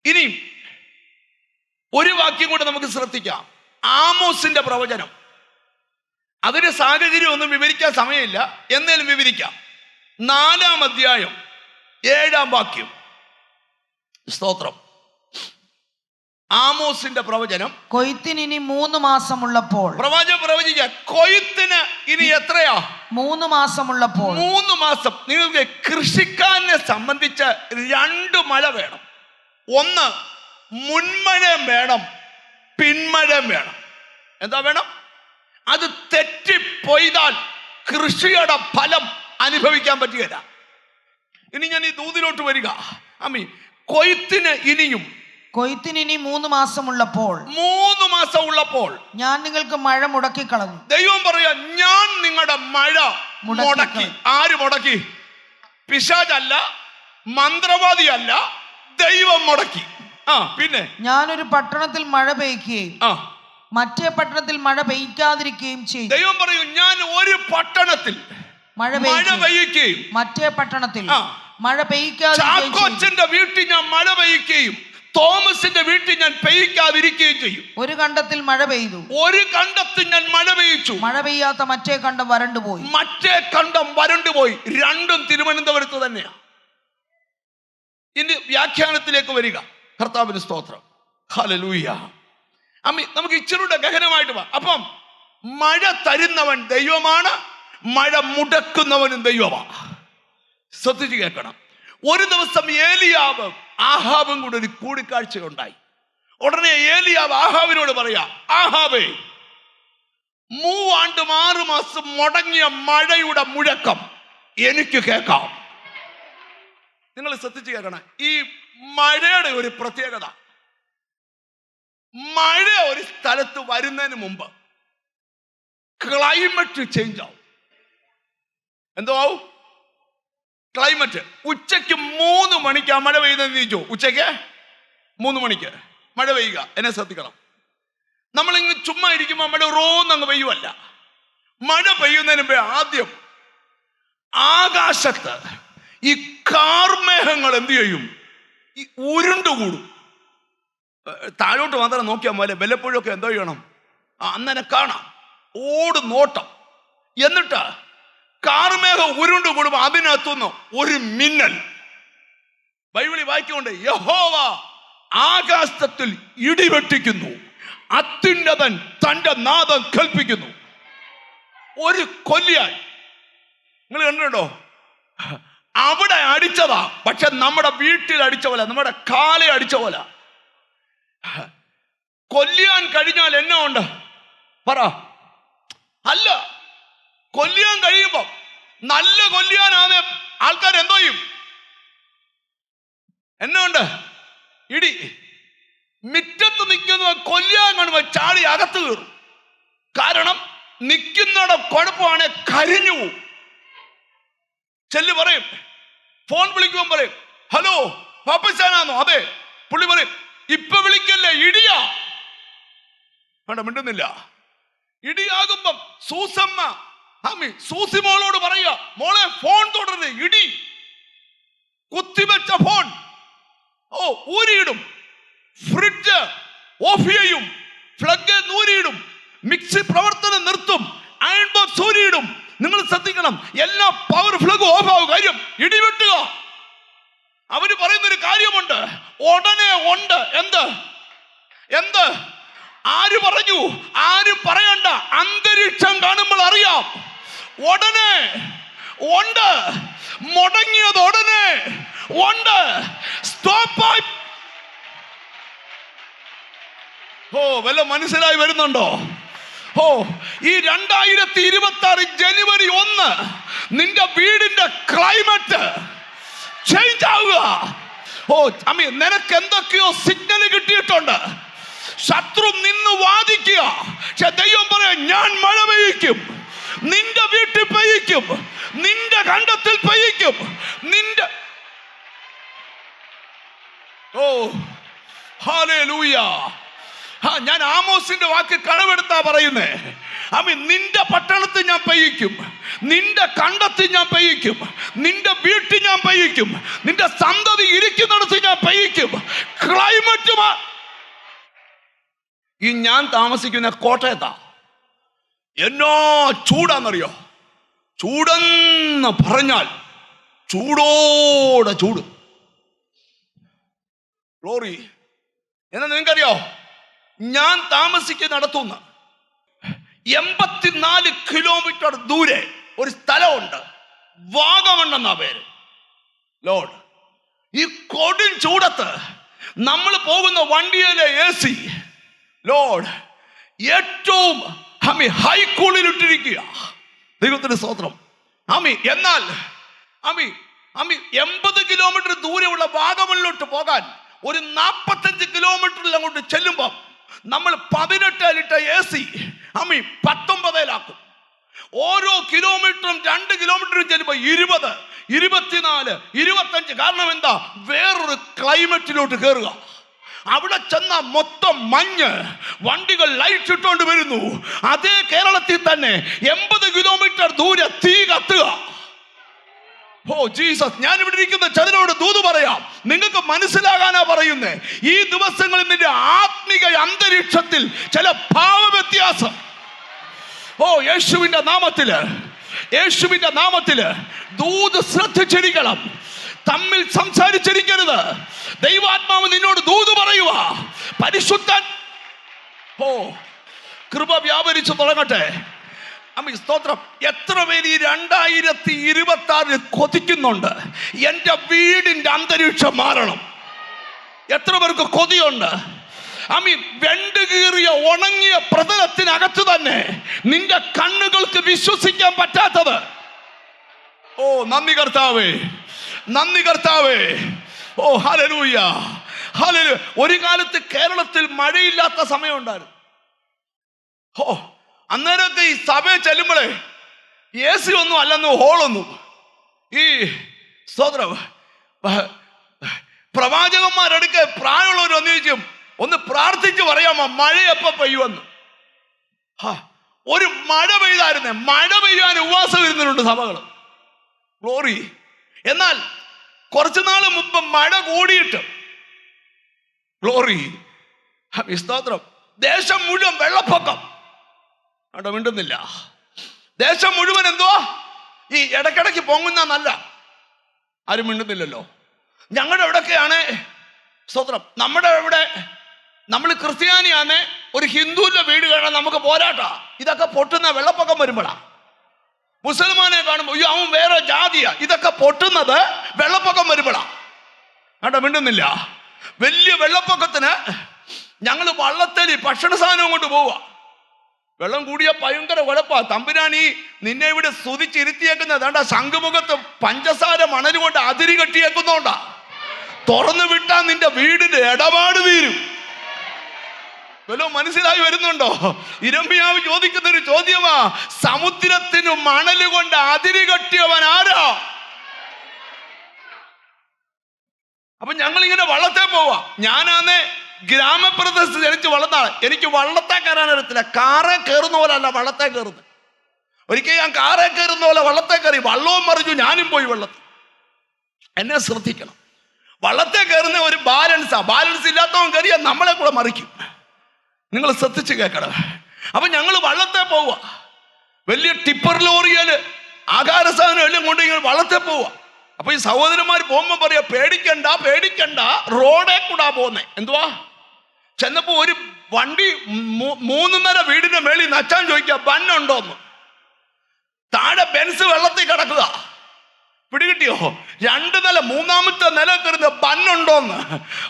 ഇനി ഒരു വാക്യം കൂടെ നമുക്ക് ശ്രദ്ധിക്കാം. ആമോസിന്റെ പ്രവചനം. അതിന്റെ സാഹചര്യം ഒന്നും വിവരിക്കാൻ സമയമില്ല, എന്നേലും വിവരിക്കാം. 4-ാം അധ്യായം 7-ാം വാക്യം. സ്തോത്രം. ആമോസിന്റെ പ്രവചനം, കൊയ്ത്തിന് ഇനി 3 മാസമുള്ളപ്പോൾ. പ്രവാചകൻ പ്രവചിക്കുക കൊയ്ത്തിന് ഇനി എത്രയാ? 3 മാസമുള്ളപ്പോൾ. 3 മാസം. നിങ്ങൾക്ക് കൃഷിക്കാരനെ സംബന്ധിച്ച് 2 മഴ വേണം. ഒന്ന് മുൻമഴയും വേണം, പിന്മഴയും വേണം. എന്താ വേണം? അത് തെറ്റിപ്പൊയ്താൽ കൃഷിയുടെ ഫലം അനുഭവിക്കാൻ പറ്റുകയില്ല. ഇനി ഞാൻ ഈ ദൂതിലോട്ട് വരിക. കൊയ്ത്തിന് ഇനിയും, കൊയ്ത്തിന് ഇനി 3 മാസമുള്ളപ്പോൾ, 3 മാസം ഉള്ളപ്പോൾ ഞാൻ നിങ്ങൾക്ക് മഴ മുടക്കി കളഞ്ഞു. ദൈവം പറയാ, ഞാൻ നിങ്ങളുടെ മഴ മുടക്കി. ആര് മുടക്കി? പിശാചല്ല, മന്ത്രവാദിയല്ല, ദൈവം മുടക്കി. പിന്നെ ഞാനൊരു പട്ടണത്തിൽ മഴ പെയ്യ്ക്കുകയും മറ്റേ പട്ടണത്തിൽ മഴ പെയ്യാതിരിക്കുകയും ചെയ്യും. ദൈവം പറയും, ഞാൻ ഒരു പട്ടണത്തിൽ മഴ പെയ്യുകയും മറ്റേ പട്ടണത്തിൽ മഴ പെയ്യാതിരിക്കുകയും. ചാക്കോച്ചന്റെ വീട്ടിൽ ഞാൻ മഴ പെയ്യുകയും തോമസിന്റെ വീട്ടിൽ ഞാൻ പെയ്യാതിരിക്കുകയും ചെയ്യും. ഒരു കണ്ടത്തിൽ മഴ പെയ്തു, ഒരു കണ്ടത്തിൽ ഞാൻ മഴ പെയ്യിച്ചു. മഴ പെയ്യാത്ത മറ്റേ കണ്ടം വരണ്ടുപോയി. മറ്റേ കണ്ടം വരണ്ടുപോയി. രണ്ടും തിരുവനന്തപുരത്ത് തന്നെയാണ്. ഇനി വ്യാഖ്യാനത്തിലേക്ക് വരിക. കർത്താവിന് സ്തോത്രം. ഹല്ലേലൂയ. നമുക്ക് ഇച്ചിരൂടെ ഗഹനമായിട്ട് പോവാം. അപ്പം മഴ തരുന്നവൻ ദൈവമാണ്, മഴ മുടക്കുന്നവനും ദൈവമാണ്. ശ്രദ്ധിച്ച് കേൾക്കണം. ഒരു ദിവസം ഏലിയാവ് ആഹാബും കൂടെ ഒരു കൂടിക്കാഴ്ച ഉണ്ടായി. ഉടനെ ഏലിയാവ് ആഹാബിനോട് പറയാ, ആഹാബേ, 3 ആണ്ടും 6 മാസം മുടങ്ങിയ മഴയുടെ മുഴക്കം എനിക്ക് കേൾക്കാം. നിങ്ങൾ ശ്രദ്ധിച്ച് കേൾക്കണം. ഈ മഴയുടെ ഒരു പ്രത്യേകത, മഴ ഒരു സ്ഥലത്ത് വരുന്നതിന് മുമ്പ് ക്ലൈമറ്റ് ചേഞ്ച് ആവും. എന്തോ ആവും? ക്ലൈമറ്റ്. ഉച്ചയ്ക്ക് 3 മണിക്കാ മഴ പെയ്യുന്നതെന്ന് ചോദിച്ചു. ഉച്ചയ്ക്ക് 3 മണിക്ക് മഴ പെയ്യുക. എന്നെ ശ്രദ്ധിക്കണം. നമ്മളിങ്ങ് ചുമ്മാ ഇരിക്കുമ്പോൾ മഴ റോന്നങ്ങ് പെയ്യുമല്ല. മഴ പെയ്യുന്നതിന് മുമ്പേ ആദ്യം ആകാശത്ത് ഈ കാർമേഘങ്ങൾ എന്ത് ചെയ്യും? ഈ ഉരുണ്ടുകൂടും. താഴോട്ട് മാത്രം നോക്കിയാൽ പോലെ വല്ലപ്പോഴൊക്കെ എന്തോ ചെയ്യണം? അന്നനെ കാണാം, ഓട് നോട്ടം. എന്നിട്ട് കാർമേഘം ഉരുണ്ടുകൂടുമ്പോൾ അതിനകത്തുനിന്ന് ഒരു മിന്നൽ. ബൈബിളിൽ വായിക്കൊണ്ട്, യഹോവ ആകാശത്തിൽ ഇടിവെട്ടിക്കുന്നു, അത്യുന്നതൻ തന്റെ നാദം കൽപ്പിക്കുന്നു. ഒരു കൊല്ലിയാൻ നിങ്ങൾ കണ്ടിട്ടുണ്ടോ? അവിടെ അടിച്ചതാ, പക്ഷെ നമ്മുടെ വീട്ടിൽ അടിച്ച പോലെ, നമ്മുടെ കാലെ അടിച്ച പോലെ. കൊല്ലിയാൻ കഴിഞ്ഞാൽ എന്നാ ഉണ്ട് പറ? അല്ല, കൊല്ലിയാൻ കഴിയുമ്പോ നല്ല കൊല്ലിയാനാണ് ആൾക്കാർ എന്തോ ചെയ്യും? എന്നാ ഉണ്ട്? ഇടി. മിറ്റത്ത് നിൽക്കുന്ന കൊല്ലിയാൻ കാണുമ്പോ ചാടി അകത്ത് കയറും. കാരണം നിൽക്കുന്നവിടെ കുഴപ്പമാണ്, കരിഞ്ഞു പോവും. ചെല്ലു പറയും, ഫോൺ വിളിക്കുമ്പോൾ പറയും, ഹലോ പാപ്പച്ചാനാന്നോ? അതെ. പുള്ളി പറയും, ഇപ്പൊ വിളിക്കല്ലേ, ഇടിയാ. വേണ്ട, മിണ്ടുന്നില്ല. ഇടിയാകുമ്പം സൂസമ്മ സൂസി മോളോട് പറയുക, മോളെ ഫോൺ തുടരുത്, ഇടി. കുത്തിവെച്ച ഫോൺ ഊരിയിടും, ഫ്രിഡ്ജ് ഓഫ് ചെയ്യും, ഫ്ലഗ് ഊരിയിടും, മിക്സി പ്രവർത്തനം നിർത്തും, അയൺ ബോക്സ് ഊരിയിടും. നിങ്ങൾ ശ്രദ്ധിക്കണം, എല്ലാ പവർ ഫ്ലഗ് ഓഫ് ആവും. കാര്യം ഇടിവെട്ടുക. അവര് പറയുന്നൊരു കാര്യമുണ്ട്, ഉടനെ ഉണ്ട്. എന്ത്? ആര് പറഞ്ഞു? ആരും പറയണ്ട, അന്തരീക്ഷം കാണുമ്പോൾ അറിയാം. ഉടനെ ഉണ്ട്. മുടങ്ങിയത് ഉടനെ ഉണ്ട്. സ്റ്റോപ്പായി. വല്ല മനസ്സിലായി വരുന്നുണ്ടോ? ഈ 2026 ജനുവരി 1 നിന്റെ വീടിന്റെ ക്ലൈമറ്റ് ചേഞ്ച് ആവുക. നിനക്ക് എന്തൊക്കെയോ സിഗ്നൽ കിട്ടിയിട്ടുണ്ട്. ശത്രു നിന്ന് വാദിക്കുക. പക്ഷെ ദൈവം പറയാം, ഞാൻ മഴ പെയ്യിക്കും, നിന്റെ വീട്ടിൽ പെയ്യിക്കും, നിന്റെ കണ്ടത്തിൽ പെയ്യിക്കും, നിന്റെ ഹല്ലേലൂയ. ഞാൻ ആമോസിന്റെ വാക്ക് കടമെടുത്താ പറയുന്നേ. നിന്റെ പട്ടണത്തിൽ ഞാൻ പെയ്യിക്കും, നിന്റെ കണ്ടത്തിൽ ഞാൻ പെയ്യിക്കും, നിന്റെ വീട്ടിൽ ഞാൻ പെയ്യിക്കും, നിന്റെ സന്തതി ഇരിക്കുന്നിടത്ത് ഞാൻ പെയ്യിക്കും. ക്ലൈമറ്റ് ഈ ഞാൻ താമസിക്കുന്ന കോട്ടയത്താ. എന്നോ ചൂടാന്നറിയോ? ചൂടെന്ന് പറഞ്ഞാൽ ചൂടോടെ ചൂട്. ഗ്ലോറി. എന്നാ നിങ്ങൾക്കറിയോ, ഞാൻ താമസിക്കുന്നിടത്തുനിന്ന് 84 കിലോമീറ്റർ ദൂരെ ഒരു സ്ഥലമുണ്ട്, വാഗമണ്ണെന്നാ പേര്. ലോഡ്, ഈ കൊടും ചൂടത്ത് നമ്മൾ പോകുന്ന വണ്ടിയിലെ AC, ലോഡ്, ഏറ്റവും ഹൈക്കൂളിലിട്ടിരിക്കുക. ദൈവത്തിന് സ്തോത്രം. എന്നാൽ 80 കിലോമീറ്റർ ദൂരെയുള്ള വാഗമണിലോട്ട് പോകാൻ ഒരു 45 കിലോമീറ്ററിൽ അങ്ങോട്ട് ചെല്ലുമ്പോൾ നമ്മൾ 18 ലിറ്റർ AC 19 ഓരോ കിലോമീറ്ററും 2 കിലോമീറ്ററും ചെല്ലുമ്പോൾ 20, 24, 25. കാരണം എന്താ? വേറൊരു ക്ലൈമറ്റിലോട്ട് കയറുക. അവിടെ ചെന്ന മൊത്തം മഞ്ഞ്, വണ്ടികൾ ലൈറ്റ് ഇട്ടുകൊണ്ട് വരുന്നു. അതേ കേരളത്തിൽ തന്നെ 80 കിലോമീറ്റർ ദൂരെ തീ കത്തുക. ഓ ജീസസ്, ഞാൻ ഇവിടെ ഇരിക്കുന്ന ചിലരോട് ദൂത് പറയാം, നിങ്ങൾക്ക് മനസ്സിലാകാനാ പറയുന്നേ. ഈ ദിവസങ്ങളിൽ നിന്റെ ആത്മീക അന്തരീക്ഷത്തിൽ ചില ഭാവവ്യത്യാസം. ഓ യേശുവിന്റെ നാമത്തില് ദൂത് ശ്രദ്ധിച്ചിരിക്കണം. തമ്മിൽ സംസാരിച്ചിരിക്കരുത്. ദൈവാത്മാവ് നിന്നോട് ദൂത് പറയുക. പരിശുദ്ധൻ കൃപ വ്യാപരിച്ചു തുടങ്ങട്ടെ. സ്തോത്രം. എത്ര പേര് ഈ 2026 കൊതിക്കുന്നുണ്ട് എൻ്റെ വീടിൻ്റെ അന്തരീക്ഷം മാറണം? എത്ര പേർക്ക് കൊതിയുണ്ട്? വെണ്ടുകീറിയ ഉണങ്ങിയ പ്രതലത്തിനകത്ത് തന്നെ നിന്റെ കണ്ണുകൾക്ക് വിശ്വസിക്കാൻ പറ്റാത്തത്. ഓ നന്ദി കർത്താവേ, നന്ദി കർത്താവേ. ഓ ഹല്ലേലൂയ, ഹല്ലേലൂയ. ഒരു കാലത്ത് കേരളത്തിൽ മഴയില്ലാത്ത സമയമുണ്ടായിരുന്നു. അന്നേരമൊക്കെ ഈ സഭയിൽ ചെല്ലുമ്പോഴേ AC ഒന്നും അല്ലെന്ന്, ഹോളൊന്നും. ഈ സ്തോത്രം, പ്രവാചകന്മാരെടുക്ക പ്രായമുള്ളവർ ഒന്നിച്ചും ഒന്ന് പ്രാർത്ഥിച്ച് പറയാമോ മഴ എപ്പോ പെയ്യുമെന്ന്? ഒരു മഴ പെയ്തായിരുന്നേ, മഴ പെയ്യാൻ ഉപവാസം ഇരുന്നിട്ടുണ്ട് സഭകൾ. ഗ്ലോറി. എന്നാൽ കുറച്ചു നാൾ മുമ്പ് മഴ കൂടിയിട്ട്, ഗ്ലോറി, സ്തോത്രം, ദേശം മുഴുവൻ വെള്ളപ്പൊക്കം. അവിടെ മിണ്ടുന്നില്ല. ദേശം മുഴുവൻ എന്തുവാ? ഈ ഇടയ്ക്കിടയ്ക്ക് പൊങ്ങുന്നല്ല. ആരും മിണ്ടുന്നില്ലല്ലോ. ഞങ്ങളുടെ എവിടെയൊക്കെയാണ് സ്തോത്രം, നമ്മുടെ ഇവിടെ നമ്മൾ ക്രിസ്ത്യാനിയാണ്, ഒരു ഹിന്ദുവിന്റെ വീട് കാണാൻ നമുക്ക് പോരാട്ടാ. ഇതൊക്കെ പൊട്ടുന്ന വെള്ളപ്പൊക്കം വരുമ്പോഴാ. മുസൽമാനെ കാണുമ്പോൾ അയ്യോ അവൻ വേറെ ജാതിയാ. ഇതൊക്കെ പൊട്ടുന്നത് വെള്ളപ്പൊക്കം വരുമ്പോഴാ. അവിടെ മിണ്ടുന്നില്ല. വലിയ വെള്ളപ്പൊക്കത്തിന് ഞങ്ങൾ വള്ളത്തേലി ഭക്ഷണ സാധനവും കൊണ്ട് പോവുക. വെള്ളം കൂടിയ ഭയങ്കര കുഴപ്പാ. തമ്പുരാനി നിന്നെ ഇവിടെ സ്തുതിച്ചിരുത്തിയേക്കുന്നത് വേണ്ട, ശംഖുമുഖത്ത് പഞ്ചസാര മണൽ കൊണ്ട് അതിരി കെട്ടിയേക്കുന്നോണ്ടാ. തുറന്നു വിട്ടാൽ നിന്റെ വീടിന്റെ ഇടപാട് തീരും. വല്ലോ മനസ്സിലായി വരുന്നുണ്ടോ? ഇരമ്യാവ് ചോദിക്കുന്നൊരു ചോദ്യമാ, സമുദ്രത്തിന് മണല് കൊണ്ട് അതിരി കെട്ടിയവൻ ആരാ? അപ്പൊ ഞങ്ങൾ ഇങ്ങനെ വള്ളത്തെ പോവാ. ഞാനാന്നേ ഗ്രാമപ്രദേശത്ത് ജനിച്ച് വളർന്നാണ്. എനിക്ക് വള്ളത്തെ കയറാൻ അറിയത്തില്ല. കാറേ കയറുന്ന പോലെ അല്ല വള്ളത്തെ കയറുന്നത്. ഒരിക്കൽ ഞാൻ കാറേ കയറുന്ന പോലെ വള്ളത്തെ കയറി, വള്ളവും മറിഞ്ഞു, ഞാനും പോയി വെള്ളത്തിൽ. എന്നെ ശ്രദ്ധിക്കണം. വള്ളത്തെ കയറുന്ന ഒരു ബാലൻസാ. ബാലൻസ് ഇല്ലാത്തവൻ കയറിയാൽ നമ്മളെ കൂടെ മറിക്കും. നിങ്ങൾ ശ്രദ്ധിച്ച് കേൾക്കണം. അപ്പൊ ഞങ്ങൾ വള്ളത്തെ പോവുക. വലിയ ടിപ്പർ ലോറിയല് ആഹാര സാധനം എല്ലാം കൊണ്ട് ഇങ്ങനെ വള്ളത്തെ പോവുക. അപ്പൊ ഈ സഹോദരന്മാർ പോകുമ്പോൾ പറയാ, പേടിക്കണ്ട പേടിക്കണ്ട, റോഡേ കൂടാ പോകുന്നേ. എന്തുവാ? ചെന്നപ്പോ ഒരു വണ്ടി 3 നില വീടിന്റെ മേളിൽ നച്ചാൻ ചോദിക്കുക, ബന്നുണ്ടോന്ന്. താഴെ ബെൻസ് വെള്ളത്തിൽ കിടക്കുക. പിടികിട്ടിയോ? 2 നില, 3-ാമത്തെ നില കയറുന്ന ബന്നുണ്ടോന്ന്.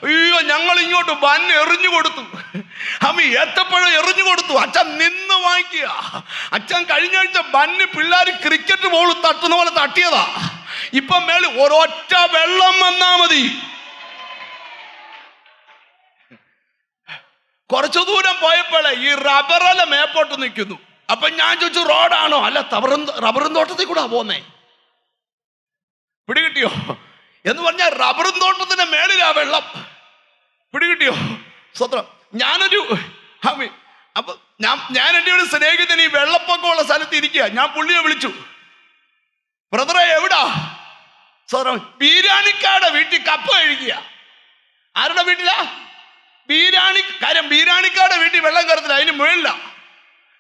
അയ്യോ, ഞങ്ങൾ ഇങ്ങോട്ട് ബന്ന് എറിഞ്ഞു കൊടുത്തു. ഏത്തപ്പഴം എറിഞ്ഞു കൊടുത്തു. അച്ഛൻ നിന്ന് വാങ്ങിക്കുക. അച്ഛൻ കഴിഞ്ഞ ആഴ്ച ബന്ന് പിള്ളേർ ക്രിക്കറ്റ് ബോൾ തട്ടുന്ന പോലെ തട്ടിയതാ. ഇപ്പം മേളിൽ ഒരൊറ്റ വെള്ളം വന്നാ മതി. കുറച്ചു ദൂരം പോയപ്പോഴേ ഈ റബ്ബറല മേപ്പോട്ട് നിൽക്കുന്നു. അപ്പൊ ഞാൻ ചോദിച്ചു, റോഡാണോ? അല്ല, റബ്ബറും തോട്ടത്തിൽ കൂടാ പോന്നേ. പിടികിട്ടിയോ? എന്ന് പറഞ്ഞാൽ റബ്ബറും തോട്ടത്തിന്റെ മേളിലാ വെള്ളം. പിടികിട്ടിയോ? സ്വത്രം. ഞാനൊരു അപ്പൊ ഞാൻ എൻ്റെ ഒരു സ്നേഹിതൻ ഈ വെള്ളപ്പൊക്കമുള്ള സ്ഥലത്ത് ഇരിക്കുക. ഞാൻ പുള്ളിയെ വിളിച്ചു, ബ്രദറെ എവിടാ? സ്വത്രം. ബീരാണിക്കാരുടെ വീട്ടിൽ കപ്പ കഴിക്കുക. ആരുടെ വീട്ടിലാ? ബീരാണിക്കാരുടെ വീട്ടിൽ വെള്ളം കയറത്തില്ല, അതിന് മുകളില.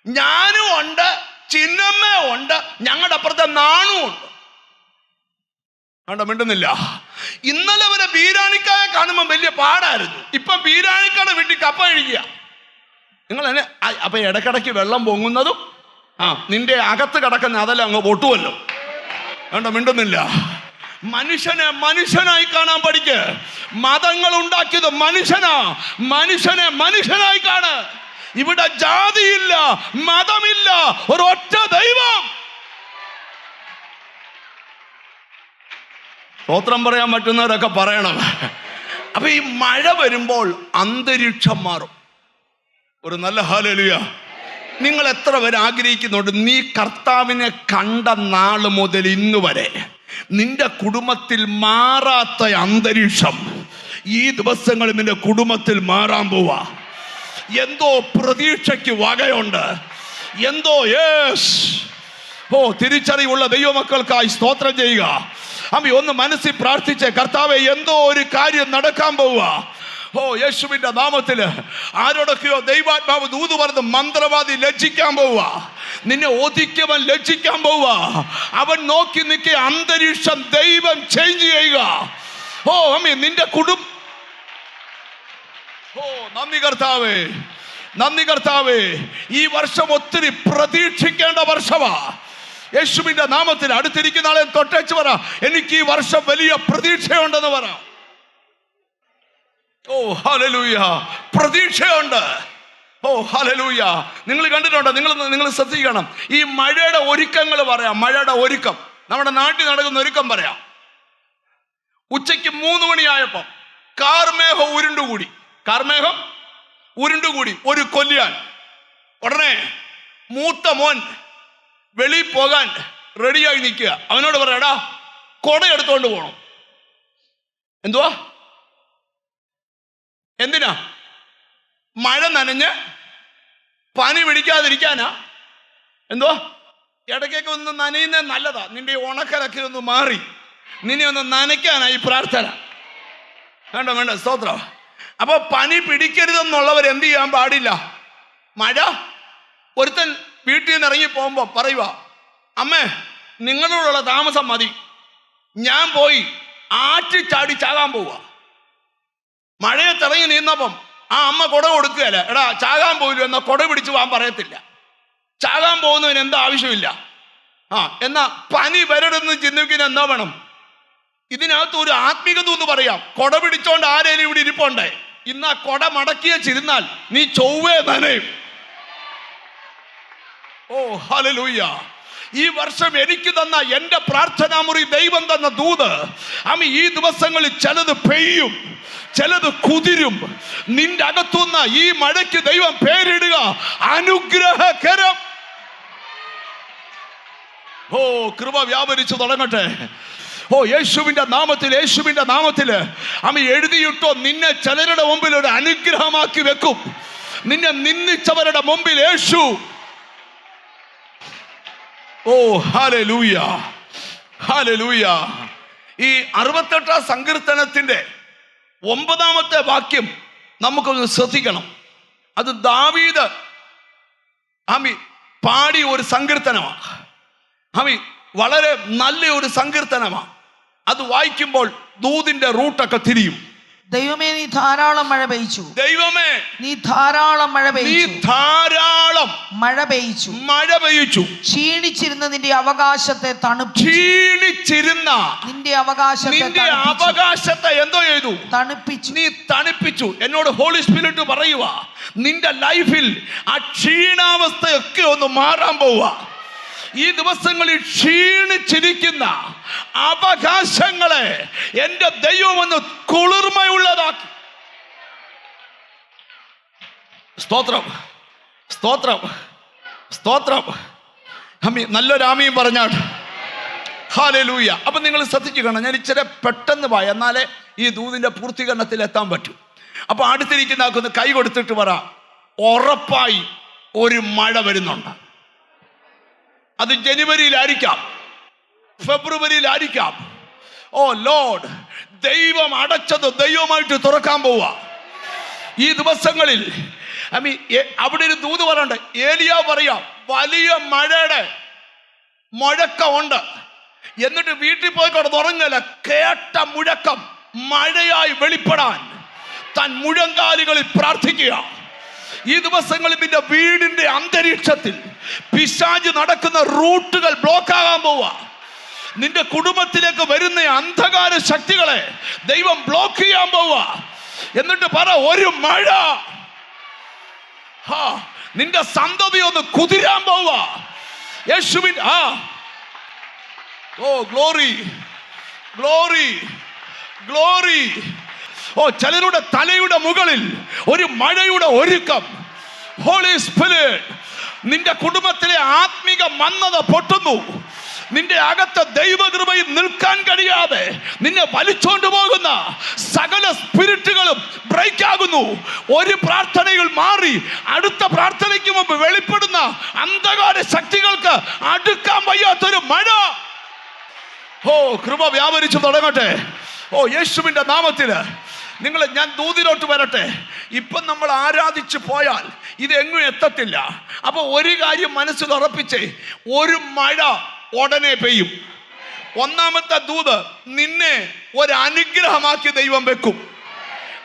ഞാനും ഉണ്ട്, ചിന്നമ്മ ഉണ്ട്, ഞങ്ങളുടെ അപ്പുറത്തെ നാണും ഉണ്ട്. കണ്ടോ? മിണ്ടുന്നില്ല. ഇന്നലെ വരെ ബീരാണിക്കായ കാണുമ്പോൾ വലിയ പാടായിരുന്നു, ഇപ്പം ബീരാണിക്കാടെ വീട്ടിൽ കപ്പ കഴിക്കുക. നിങ്ങൾ തന്നെ അപ്പൊ ഇടക്കിടയ്ക്ക് വെള്ളം പൊങ്ങുന്നതും നിന്റെ അകത്ത് കിടക്കുന്ന അതെല്ലാം അങ്ങ് പൊട്ടുമല്ലോ. വേണ്ട, മിണ്ടുന്നില്ല. മനുഷ്യനെ മനുഷ്യനായി കാണാൻ പഠിക്ക്. മതങ്ങൾ ഉണ്ടാക്കിയത് മനുഷ്യനെ മനുഷ്യനായി കാണ്. ഇവിടെ ജാതിയില്ല, മതമില്ല, ഒരൊറ്റ ദൈവം. സ്തോത്രം പറയാൻ പറ്റുന്നവരൊക്കെ പറയണം. അപ്പൊ ഈ മഴ വരുമ്പോൾ അന്തരീക്ഷം മാറും. ഒരു നല്ല ഹല്ലേലൂയ. നിങ്ങൾ എത്ര പേര് ആഗ്രഹിക്കുന്നുണ്ട് നീ കർത്താവിനെ കണ്ട നാൾ മുതൽ ഇന്ന് വരെ നിന്റെ കുടുംബത്തിൽ മാറാത്ത അന്തരീക്ഷം ഈ ദിവസങ്ങളിൽ നിന്റെ കുടുംബത്തിൽ മാറാൻ പോവാ? എന്തോ പ്രതീക്ഷയ്ക്ക് വകയുണ്ട്, എന്തോ തിരിച്ചറിവുള്ള ദൈവമക്കൾക്കായി സ്തോത്രം ചെയ്യുക. ഒന്ന് മനസ്സിൽ പ്രാർത്ഥിച്ച് കർത്താവെ എന്തോ ഒരു കാര്യം നടക്കാൻ പോവുക. യേശുവിന്റെ നാമത്തില് ആരോടൊക്കെയോ ദൈവാത്മാവ് ദൂത് പറഞ്ഞ് മന്ത്രവാദി ലജ്ജിക്കാൻ പോവുക. നിന്നെ ഒതുക്കിയവൻ ലജ്ജിക്കാൻ പോവുക. അവൻ നോക്കി നിൽക്കിയ അന്തരീക്ഷം ദൈവം ചേഞ്ച് ചെയ്യുക. നിന്റെ നന്ദി കർത്താവേ, നന്ദി കർത്താവേ. ഈ വർഷം ഒത്തിരി പ്രതീക്ഷിക്കേണ്ട വർഷമാ. യേശുവിന്റെ നാമത്തിൽ അടുത്തിരിക്കുന്ന ആളെ തൊട്ടേച്ച് പറ, എനിക്ക് ഈ വർഷം വലിയ പ്രതീക്ഷയുണ്ടെന്ന് പറ. ഹല്ലേലൂയ, പ്രതീക്ഷയുണ്ട്. ഹല്ലേലൂയ. നിങ്ങൾ കണ്ടിട്ടുണ്ടോ? നിങ്ങൾ ശ്രദ്ധിക്കണം. ഈ മഴയുടെ ഒരുക്കങ്ങൾ പറയാം. മഴയുടെ ഒരുക്കം, നമ്മുടെ നാട്ടിൽ നടക്കുന്ന ഒരുക്കം പറയാം. ഉച്ചയ്ക്ക് 3 മണിയായപ്പോ കാർമേഘം ഉരുണ്ടുകൂടി ഒരു കൊല്ലിയാൻ. ഉടനെ മൂത്ത മോൻ വെളിയിൽ പോകാൻ റെഡിയായി നിൽക്കുക. അവനോട് പറയടാ കൊട എടുത്തോണ്ട് പോകണം. എന്തിനാ? മഴ നനഞ്ഞ് പനി പിടിക്കാതിരിക്കാനാ? ഇടയ്ക്കൊക്കെ ഒന്ന് നനയുന്നത് നല്ലതാ. നിന്റെ ഉണക്കലൊക്കെ ഒന്ന് മാറി നിന്നെ ഒന്ന് നനയ്ക്കാനാ ഈ പ്രാർത്ഥന. വേണ്ട, സ്തോത്രം. അപ്പൊ പനി പിടിക്കരുതെന്നുള്ളവർ എന്ത് ചെയ്യാൻ പാടില്ല? മഴ ഒരുത്തൻ വീട്ടിൽ നിന്ന് ഇറങ്ങി പോകുമ്പോ പറയുക, അമ്മേ നിങ്ങളോടുള്ള താമസം മതി, ഞാൻ പോയി ആറ്റിച്ചാടി ചാകാൻ പോവുക. മഴയെ തിറങ്ങി നീന്നപ്പം ആ അമ്മ കുട കൊടുക്കുകയല്ല. എടാ ചാകാൻ പോയില്ലോ എന്നാ കുട പിടിച്ചു പോകാൻ പറയത്തില്ല. ചാകാൻ പോകുന്നതിന് എന്താ ആവശ്യമില്ല. എന്നാ പനി വരരുതെന്ന് ചിന്തിക്കുന്ന എന്താ വേണം? ഇതിനകത്ത് ഒരു ആത്മീകത എന്ന് പറയാം. കൊട പിടിച്ചോണ്ട് ആരേലും ഇവിടെ ഇരിപ്പുണ്ടേ, ഇന്ന് ആ കൊട മടക്കിയ ചിരുന്നാൽ നീ ചൊവ്വേ നനയും. ഹല്ലേലൂയ. ഈ വർഷം എനിക്ക് തന്ന എന്റെ പ്രാർത്ഥനാ മുറി ദൈവം തന്ന ദൂത്, ഈ ദിവസങ്ങളിൽ ചിലത് പെയ്യും, ചിലത് കുതിരും. നിന്റെ അകത്തുനിന്ന് ഈ മഴയ്ക്ക് ദൈവം പേരിടുക അനുഗ്രഹകരം. കൃപ വ്യാപരിച്ചു തുടങ്ങട്ടെ. യേശുവിന്റെ നാമത്തില് എഴുതിയിട്ടോ, നിന്നെ ചിലരുടെ മുമ്പിൽ ഒരു അനുഗ്രഹമാക്കി വെക്കും. നിന്നെ നിന്ദിച്ചവരുടെ മുമ്പിൽ യേശു ഹല്ലേലൂയ, ഹല്ലേലൂയ. ഈ 68 സങ്കീർത്തനത്തിന്റെ 9-ാമത്തെ വാക്യം നമുക്കൊന്ന് ശ്രദ്ധിക്കണം. അത് ദാവീദ് പാടിയ ഒരു സങ്കീർത്തനമാണ്. വളരെ നല്ല ഒരു സങ്കീർത്തനമാണ്. അത് വായിക്കുമ്പോൾ ദൂതിന്റെ റൂട്ടൊക്കെ തിരിയും. ദൈവമേ നീ ധാരാളം മഴ പെയ്ച്ചു. ദൈവമേ നീ ധാരാളം മഴ പെയ്ച്ചു. മഴ പെയ്ച്ചു. ക്ഷീണിച്ചിരുന്ന നിന്റെ അവകാശത്തെ അവകാശത്തെ എന്തോ ചെയ്തു? നീ തണുപ്പിച്ചു. എന്നോട് ഹോളി സ്പിരിറ്റ് പറയുക, നിന്റെ ലൈഫിൽ ആ ക്ഷീണാവസ്ഥയൊക്കെ ഒന്ന് മാറാൻ പോവുക. ഈ ദിവസങ്ങളിൽ ക്ഷീണിച്ചിരിക്കുന്ന അവകാശങ്ങളെ എന്റെ ദൈവം ഒന്ന് കുളിർമയുള്ളതാക്കി. സ്തോത്രം, സ്തോത്രം, സ്തോത്രം. നല്ലൊരു ആമീൻ പറഞ്ഞാട്ട്. ഹല്ലേലൂയ. അപ്പൊ നിങ്ങൾ ശ്രദ്ധിച്ചു കാണാം. ഞാൻ ഇച്ചിരി പെട്ടെന്ന് പോയി, എന്നാലേ ഈ ദൂതിന്റെ പൂർത്തീകരണത്തിൽ എത്താൻ പറ്റൂ. അപ്പൊ അടുത്തിരിക്കുന്ന ആൾക്കൊന്ന് കൈ കൊടുത്തിട്ട് പറ, ഉറപ്പായി ഒരു മഴ വരുന്നുണ്ട്. അത് ജനുവരിയിലായിരിക്കാം, ഫെബ്രുവരിയിലായിരിക്കാം. ലോർഡ്, ദൈവം അടച്ചത് ദൈവമായിട്ട് തുറക്കാൻ പോവുക ഈ ദിവസങ്ങളിൽ. അവിടെ ഒരു ദൂത് പറയണ്ട്. ഏലിയാ പറയാം, വലിയ മഴയുടെ മുഴക്കമുണ്ട്. എന്നിട്ട് വീട്ടിൽ പോയി കിടന്നുറങ്ങല. കേട്ട മുഴക്കം മഴയായി വെളിപ്പെടാൻ താൻ മുഴങ്കാലുകളിൽ പ്രാർത്ഥിക്കുക. ഈ ദിവസങ്ങളിൽ നിന്റെ വീടിന്റെ അന്തരീക്ഷത്തിൽ പിശാച് നടക്കുന്ന റൂട്ടുകൾ ബ്ലോക്ക് ആകാൻ പോവുക. നിന്റെ കുടുംബത്തിലേക്ക് വരുന്ന അന്ധകാര ശക്തികളെ ദൈവം ബ്ലോക്ക് ചെയ്യാൻ പോവുക. എന്നിട്ട് പറ, ഒരു മഴ നിന്റെ സന്തതി ഒന്ന് കുതിരാൻ പോവുക. യേശുവിൻ ഓ ഗ്ലോറി, ഗ്ലോറി, ഗ്ലോറി. ഓ, ചിലരുടെ തലയുടെ മുകളിൽ ഒരു മഴയുടെ ഒരുക്കം. ഹോളി സ്പിരിറ്റ് നിന്റെ കുടുംബത്തിലെ ആത്മിക മന്ദത പൊട്ടുന്നു. നിന്റെ അകത്ത് ദൈവകൃപയിൽ നിൽക്കാൻ കഴിയാതെ നിന്നെ വലിച്ചോണ്ട് പോകുന്ന സകല സ്പിരിറ്റുകളും ബ്രേക്ക് ആകുന്നു. ഒരു പ്രാർത്ഥനയിൽ മാറി അടുത്ത പ്രാർത്ഥനയ്ക്ക് മുമ്പ് വെളിപ്പെടുന്ന അന്ധകാര ശക്തികൾക്ക് അടുക്കാൻ വയ്യാത്തൊരു മഴ. ഓ, കൃപ വ്യാപരിച്ചു തുടങ്ങട്ടെ. ഓ, യേശുവിന്റെ നാമത്തില് നിങ്ങളെ ഞാൻ ദൂതിലോട്ട് വരട്ടെ. ഇപ്പം നമ്മൾ ആരാധിച്ചു പോയാൽ ഇത് എങ്ങും എത്തത്തില്ല. അപ്പൊ ഒരു കാര്യം മനസ്സിൽ ഉറപ്പിച്ചേ, ഒരു മഴ ഉടനെ പെയ്യും. ഒന്നാമത്തെ ദൂത്, നിന്നെ ഒരു അനുഗ്രഹമാക്കി ദൈവം വെക്കും.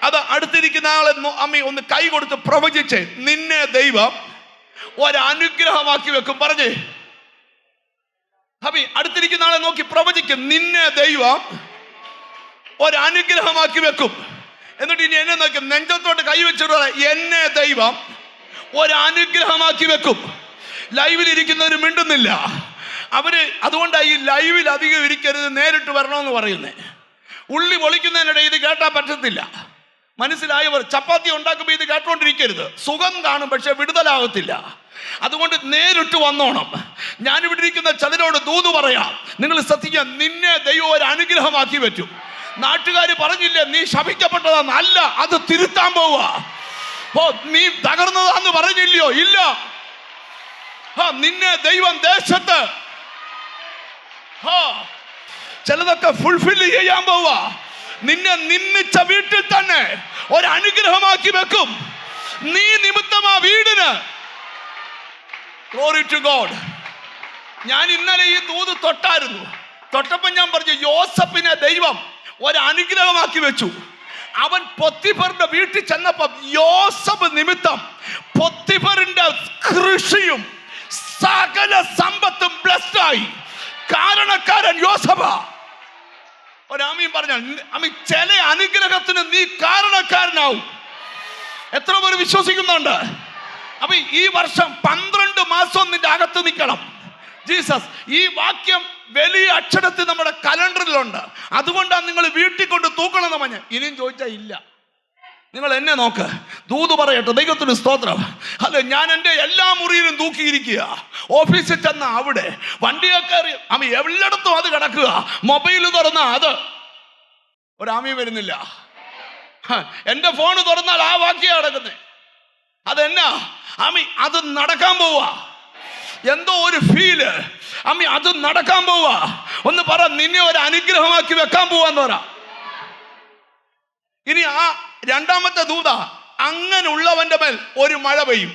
അത് അടുത്തിരിക്കുന്ന ആളെ അമ്മ ഒന്ന് കൈ കൊടുത്ത് പ്രവചിച്ചേ, നിന്നെ ദൈവം ഒരു അനുഗ്രഹമാക്കി വെക്കും. പറഞ്ഞേ അമ്മി, അടുത്തിരിക്കുന്ന ആളെ നോക്കി പ്രവചിക്കും, നിന്നെ ദൈവം ഒരു അനുഗ്രഹമാക്കി വെക്കും. എന്നിട്ട് ഇനി എന്നെ നോക്കി നെഞ്ചത്തോട്ട് കൈവച്ചിട്ട് എന്നെ ദൈവം ഒരു അനുഗ്രഹമാക്കി വെക്കും. ലൈവിൽ ഇരിക്കുന്നവർ മിണ്ടുന്നില്ല. അവര് അതുകൊണ്ടാണ് ഈ ലൈവിൽ അധികം ഇരിക്കരുത്, നേരിട്ട് വരണമെന്ന് പറയുന്നത്. ഉള്ളി പൊളിക്കുന്നതിനിടയിൽ ഇത് കേട്ടാൽ പറ്റത്തില്ല. മനസ്സിലായവർ ചപ്പാത്തി ഉണ്ടാക്കുമ്പോൾ ഇത് കേട്ടോണ്ടിരിക്കരുത്. സുഖം കാണും, പക്ഷെ വിടുതലാകത്തില്ല. അതുകൊണ്ട് നേരിട്ട് വന്നോണം. ഞാനിവിടെ ഇരിക്കുന്ന ചിലരോട് ദൂത് പറയാം, നിങ്ങൾ ശ്രദ്ധിക്കുക, നിന്നെ ദൈവം ഒരു അനുഗ്രഹമാക്കി പറ്റും. നാട്ടുകാർ പറഞ്ഞില്ലേ നീ ശപിക്കപ്പെട്ടതാന്ന്, അല്ല, അത് തിരുത്താൻ പോവുക. ഓ, നീ തകർന്നതാന്ന് പറഞ്ഞില്ലയോ, ഇല്ല, നിന്നെ ദൈവം ദേശത്ത് ചിലതൊക്കെ ഫുൾഫിൽ ചെയ്യാൻ പോവുക. നിന്നെ നിന്നിച്ച വീട്ടിൽ തന്നെ ഒരു അനുഗ്രഹമാക്കി വെക്കും. നീ നിമിത്തമാ വീടിന്. Glory to God. ഞാൻ ഇന്നലെ ഈ ദൂത് തൊട്ടായിരുന്നു. തൊട്ടപ്പോൾ ഞാൻ പറഞ്ഞു, യോസഫിനെ ദൈവം ഒരു അനുഗ്രഹമാക്കി വെച്ചു. അവൻ പൊത്തിഫറിന്റെ വീട്ടിൽ ചെന്നപ്പം യോസഫ് നിമിത്തം പൊത്തിഫറിന്റെ കൃഷിയും സകല സമ്പത്തും ബ്ലെസ്ഡ് ആയി. കാരണക്കാരൻ യോസഫ. ഒരാമീൻ പറഞ്ഞാൽ അമ്മി, ചില അനുഗ്രഹത്തിന് നീ കാരണക്കാരനാവും. എത്ര പേര് വിശ്വസിക്കുന്നുണ്ട്? അപ്പൊ ഈ വർഷം 12 മാസം നിന്റെ അകത്ത് നിൽക്കണം. ജീസസ്, ഈ വാക്യം വലിയ അക്ഷരത്തിൽ നമ്മുടെ കലണ്ടറിലുണ്ട്. അതുകൊണ്ടാണ് നിങ്ങൾ വീട്ടിൽ കൊണ്ട് തൂക്കണമെന്ന് പറഞ്ഞ്. ഇനിയും ചോദിച്ചാൽ ഇല്ല. നിങ്ങൾ എന്നെ നോക്ക്, ദൂത് പറയട്ടെ. ദൈവത്തിന് സ്തോത്രം. അല്ല, ഞാൻ എൻ്റെ എല്ലാ മുറിയിലും തൂക്കിയിരിക്കുക. ഓഫീസിൽ ചെന്ന അവിടെ, വണ്ടിയൊക്കെ അമ്മ എല്ലായിടത്തും അത് കിടക്കുക. മൊബൈൽ തുറന്ന അത് ഒരാമി വരുന്നില്ല. എൻ്റെ ഫോണ് തുറന്നാൽ ആ വാക്യം കിടക്കുന്നത്. അതെന്നാ അമ്മി, അത് നടക്കാൻ പോവാ. എന്തോ ഒരു ഫീല് അമ്മി, അത് നടക്കാൻ പോവാ. ഒന്ന് പറ, നിന്നെ ഒരു അനുഗ്രഹമാക്കി വെക്കാൻ പോവാന്ന് പറ. ഇനി ആ രണ്ടാമത്തെ ദൂത, അങ്ങനെയുള്ളവന്റെ മേൽ ഒരു മഴ പെയ്യും.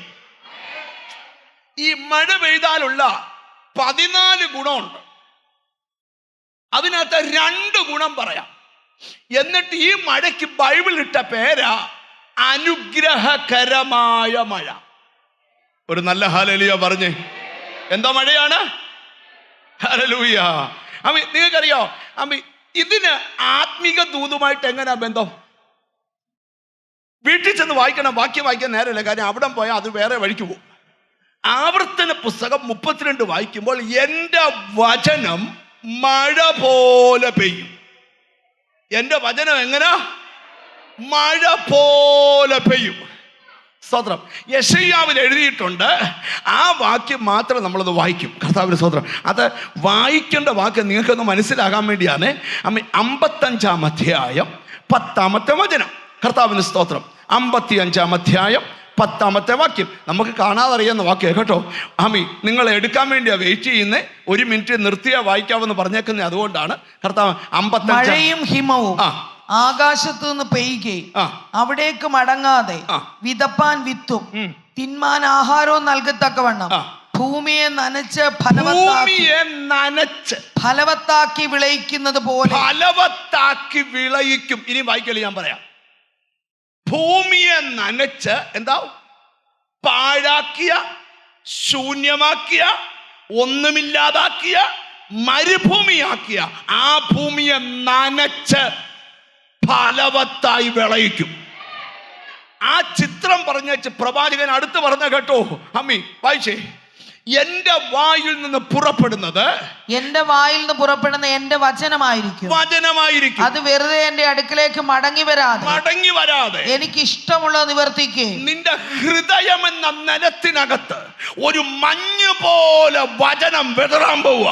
ഈ മഴ പെയ്താലുള്ള 14 ഗുണമുണ്ട്. അതിനകത്ത് 2 ഗുണം പറയാം. എന്നിട്ട് ഈ മഴയ്ക്ക് ബൈബിൾ ഇട്ട പേരാ അനുഗ്രഹകരമായ മഴ. ഒരു നല്ല ഹല്ലേലൂയ പറഞ്ഞേ. എന്താ മഴയാണ്? ഹല്ലേലൂയ. അമ്മി, നിങ്ങൾക്കറിയോ അമ്മി, ഇതിന് ആത്മീക ദൂതുമായിട്ട് എങ്ങനെയാ ബന്ധം? വീട്ടിൽ ചെന്ന് വായിക്കണം. വാക്യം വായിക്കാൻ നേരമില്ല, കാര്യം അവിടെ പോയാൽ അത് വേറെ വഴിക്ക് പോകും. ആവർത്തന പുസ്തകം 32 വായിക്കുമ്പോൾ എൻ്റെ വചനം മഴ പോലെ പെയ്യും. എൻ്റെ വചനം എങ്ങനെ? മഴ പോലെ പെയ്യും. സ്തോത്രം. യെശയ്യാവിൽ എഴുതിയിട്ടുണ്ട്. ആ വാക്യം മാത്രം നമ്മളത് വായിക്കും. കർത്താവിന്റെ സ്തോത്രം. അത് വായിക്കേണ്ട വാക്യം നിങ്ങൾക്കൊന്ന് മനസ്സിലാകാൻ വേണ്ടിയാണ്. 55-ാം അധ്യായം 10-ാമത്തെ വചനം. കർത്താവിന് സ്തോത്രം. 55-ാം അധ്യായം 10-ാമത്തെ വാക്യം. നമുക്ക് കാണാതെ അറിയുന്ന വാക്യം കേട്ടോ. നിങ്ങൾ എടുക്കാൻ വേണ്ടിയാ വെയിറ്റ് ചെയ്യുന്നത്. 1 മിനിറ്റ് നിർത്തിയാ വായിക്കാമെന്ന് പറഞ്ഞേക്കുന്നത്. അതുകൊണ്ടാണ് കർത്താവ് 55. മഴയും ഹിമവും ആകാശത്തു നിന്ന് പെയ്യുകയും അവിടേക്ക് മടങ്ങാതെ വിതപ്പാൻ വിത്തും തിന്മാൻ ആഹാരവും നൽകത്തക്കവണ്ണം ഭൂമിയെ നനച്ച് ഭൂമിയെ നനച്ച് ഫലവത്താക്കി വിളയിക്കുന്നത് പോലെ ഫലവത്താക്കി വിളയിക്കും. ഇനി വായിക്കല് ഞാൻ പറയാം. ഭൂമിയെ നനച്ച് എന്താ? പാഴാക്കിയ, ശൂന്യമാക്കിയ, ഒന്നുമില്ലാതാക്കിയ, മരുഭൂമിയാക്കിയ ആ ഭൂമിയെ നനച്ച് ഫലവത്തായി വിളയിക്കും. ആ ചിത്രം പറഞ്ഞ പ്രവാചകൻ അടുത്ത് പറഞ്ഞ കേട്ടോ അമ്മി, വായിച്ചേ. എന്റെ വായിൽ നിന്ന് പുറപ്പെടുന്നത് എന്റെ വചനമായിരിക്കും. അത് വെറുതെ എന്റെ അടുക്കലേക്ക് മടങ്ങി വരാതെ എനിക്ക് ഇഷ്ടമുള്ളത് നിവർത്തിക്കേ. നിന്റെ ഹൃദയം എന്ന നിലത്തിനകത്ത് ഒരു മഞ്ഞ് പോലെ വചനം വിതറാൻ പോവുക.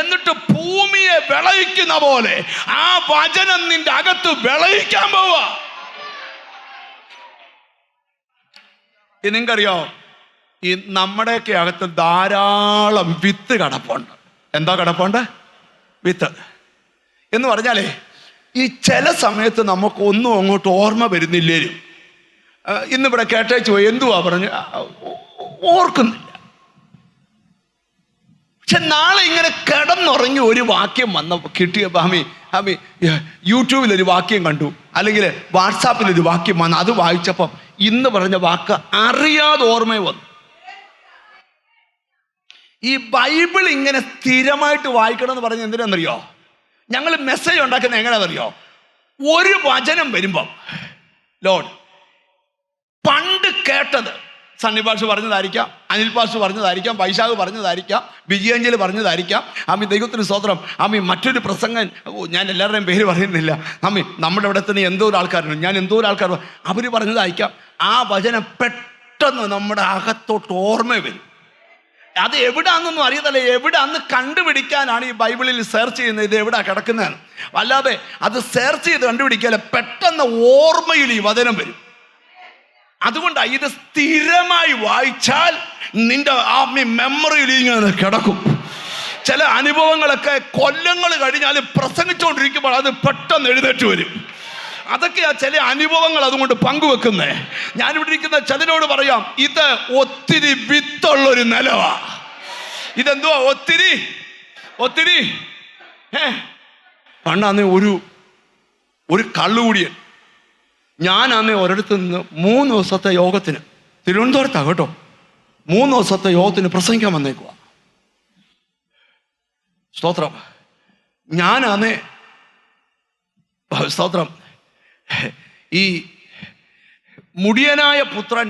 എന്നിട്ട് ഭൂമിയെ വിളയിക്കുന്ന പോലെ ആ വചനം നിന്റെ അകത്ത് വിളയിക്കാൻ പോവുക. നിങ്ങൾക്കറിയോ, ഈ നമ്മുടെയൊക്കെ അകത്ത് ധാരാളം വിത്ത് കിടപ്പുണ്ട്. എന്താ കിടപ്പുണ്ട്? വിത്ത് എന്ന് പറഞ്ഞാലേ, ഈ ചില സമയത്ത് നമുക്കൊന്നും അങ്ങോട്ട് ഓർമ്മ വരുന്നില്ലേലും ഇന്നിവിടെ കേട്ടേച്ചു പോയി, എന്തുവാ പറഞ്ഞ് ഓർക്കുന്നില്ല. പക്ഷെ നാളെ ഇങ്ങനെ കിടന്നുറങ്ങി ഒരു വാക്യം വന്ന കിട്ടിയപ്പോൾ ഹമി യൂട്യൂബിലൊരു വാക്യം കണ്ടു, അല്ലെങ്കിൽ വാട്സാപ്പിലൊരു വാക്യം വന്നു, അത് വായിച്ചപ്പം ഇന്ന് പറഞ്ഞ വാക്ക് അറിയാതെ ഓർമ്മ വന്നു. ഈ ബൈബിൾ ഇങ്ങനെ സ്ഥിരമായിട്ട് വായിക്കണം എന്ന് പറഞ്ഞ് എന്തിനാണെന്നറിയോ? ഞങ്ങൾ മെസ്സേജ് ഉണ്ടാക്കുന്നത് എങ്ങനെയാണെന്നറിയോ? ഒരു വചനം വരുമ്പം ലോഡ് പണ്ട് കേട്ടത് സണ്ണി പാഷ് പറഞ്ഞതായിരിക്കാം, അനിൽ പാഷ് പറഞ്ഞതായിരിക്കാം, വൈശാഖ് പറഞ്ഞതായിരിക്കാം, വിജയാഞ്ജലി പറഞ്ഞതായിരിക്കാം. ദൈവത്തിന് സ്തോത്രം. മറ്റൊരു പ്രസംഗൻ, ഞാൻ എല്ലാവരുടെയും പേര് പറയുന്നില്ല. നമ്മുടെ ഇവിടെ തന്നെ എന്തോ ഒരു ആൾക്കാരുണ്ട്, ഞാൻ എന്തോ ഒരു ആൾക്കാർ അവർ പറഞ്ഞതായിരിക്കാം. ആ വചനം പെട്ടെന്ന് നമ്മുടെ അകത്തോട്ട് ഓർമ്മ വരും. അത് എവിടാന്നൊന്നും അറിയത്തില്ല, എവിടെ അന്ന് കണ്ടുപിടിക്കാനാണ് ഈ ബൈബിളിൽ സെർച്ച് ചെയ്യുന്നത്, ഇത് എവിടാ കിടക്കുന്നതെന്ന്. അല്ലാതെ അത് സെർച്ച് ചെയ്ത് കണ്ടുപിടിക്കാതെ പെട്ടെന്ന് ഓർമ്മയിൽ ഈ വചനം വരും. അതുകൊണ്ടാണ് ഇത് സ്ഥിരമായി വായിച്ചാൽ നിന്റെ മെമ്മറിയിൽ ഇങ്ങനെ കിടക്കും. ചില അനുഭവങ്ങളൊക്കെ കൊല്ലങ്ങൾ കഴിഞ്ഞാലും പ്രസംഗിച്ചുകൊണ്ടിരിക്കുമ്പോൾ അത് പെട്ടെന്ന് എഴുന്നേറ്റ് വരും. അതൊക്കെയാ ചില അനുഭവങ്ങൾ അതുകൊണ്ട് പങ്കുവെക്കുന്നേ. ഞാനിവിടെ ഇരിക്കുന്ന ചിലരോട് പറയാം, ഇത് ഒത്തിരി വിത്തുള്ളൊരു നിലവാ. ഇതെന്തുവാ? ഒത്തിരി പണ്ടാന്ന് ഒരു കള്ളുകൂടിയൻ, ഞാനന്ന് ഒരിടത്ത് നിന്ന് 3 ദിവസത്തെ യോഗത്തിന്, തിരുവനന്തപുരത്താണ് കേട്ടോ, 3 ദിവസത്തെ യോഗത്തിന് പ്രസംഗിക്കാൻ വന്നേക്കുക. സ്തോത്രം. ഞാനന്ന് സ്തോത്രം ഈ മുടിയനായ പുത്രൻ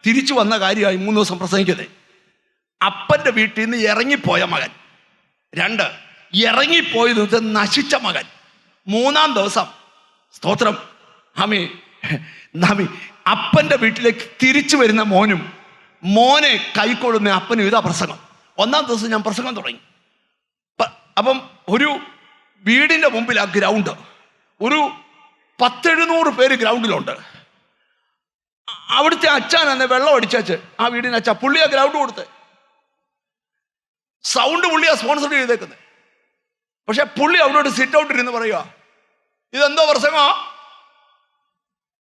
തിരിച്ചു വന്ന കാര്യമായി 3 ദിവസം പ്രസംഗിക്കുന്നത്. അപ്പൻ്റെ വീട്ടിൽ നിന്ന് ഇറങ്ങിപ്പോയ മകൻ, 2 ഇറങ്ങിപ്പോയി നശിച്ച മകൻ, 3-ാം ദിവസം സ്തോത്രം അപ്പൻ്റെ വീട്ടിലേക്ക് തിരിച്ചു വരുന്ന മോനും മോനെ കൈക്കൊള്ളുന്ന അപ്പനും ഇതാ പ്രസംഗം. 1-ാം ദിവസം ഞാൻ പ്രസംഗം തുടങ്ങി. അപ്പം ഒരു വീടിൻ്റെ മുമ്പിൽ ആ ഗ്രൗണ്ട്, ഒരു 100-700 പേര് ഗ്രൗണ്ടിലുണ്ട്. അവിടുത്തെ അച്ഛൻ എന്നെ വെള്ളം അടിച്ചു, ആ വീടിന് അച്ഛൻ പുള്ളിയാ ഗ്രൗണ്ട് കൊടുത്ത്, സൗണ്ട് പുള്ളിയാ സ്പോൺസർ ചെയ്തേക്കുന്നത്. പക്ഷെ പുള്ളി അവിടെ സിറ്റ് ഔട്ടിരുന്ന് പറയുക, ഇതെന്തോ പ്രസംഗമാ,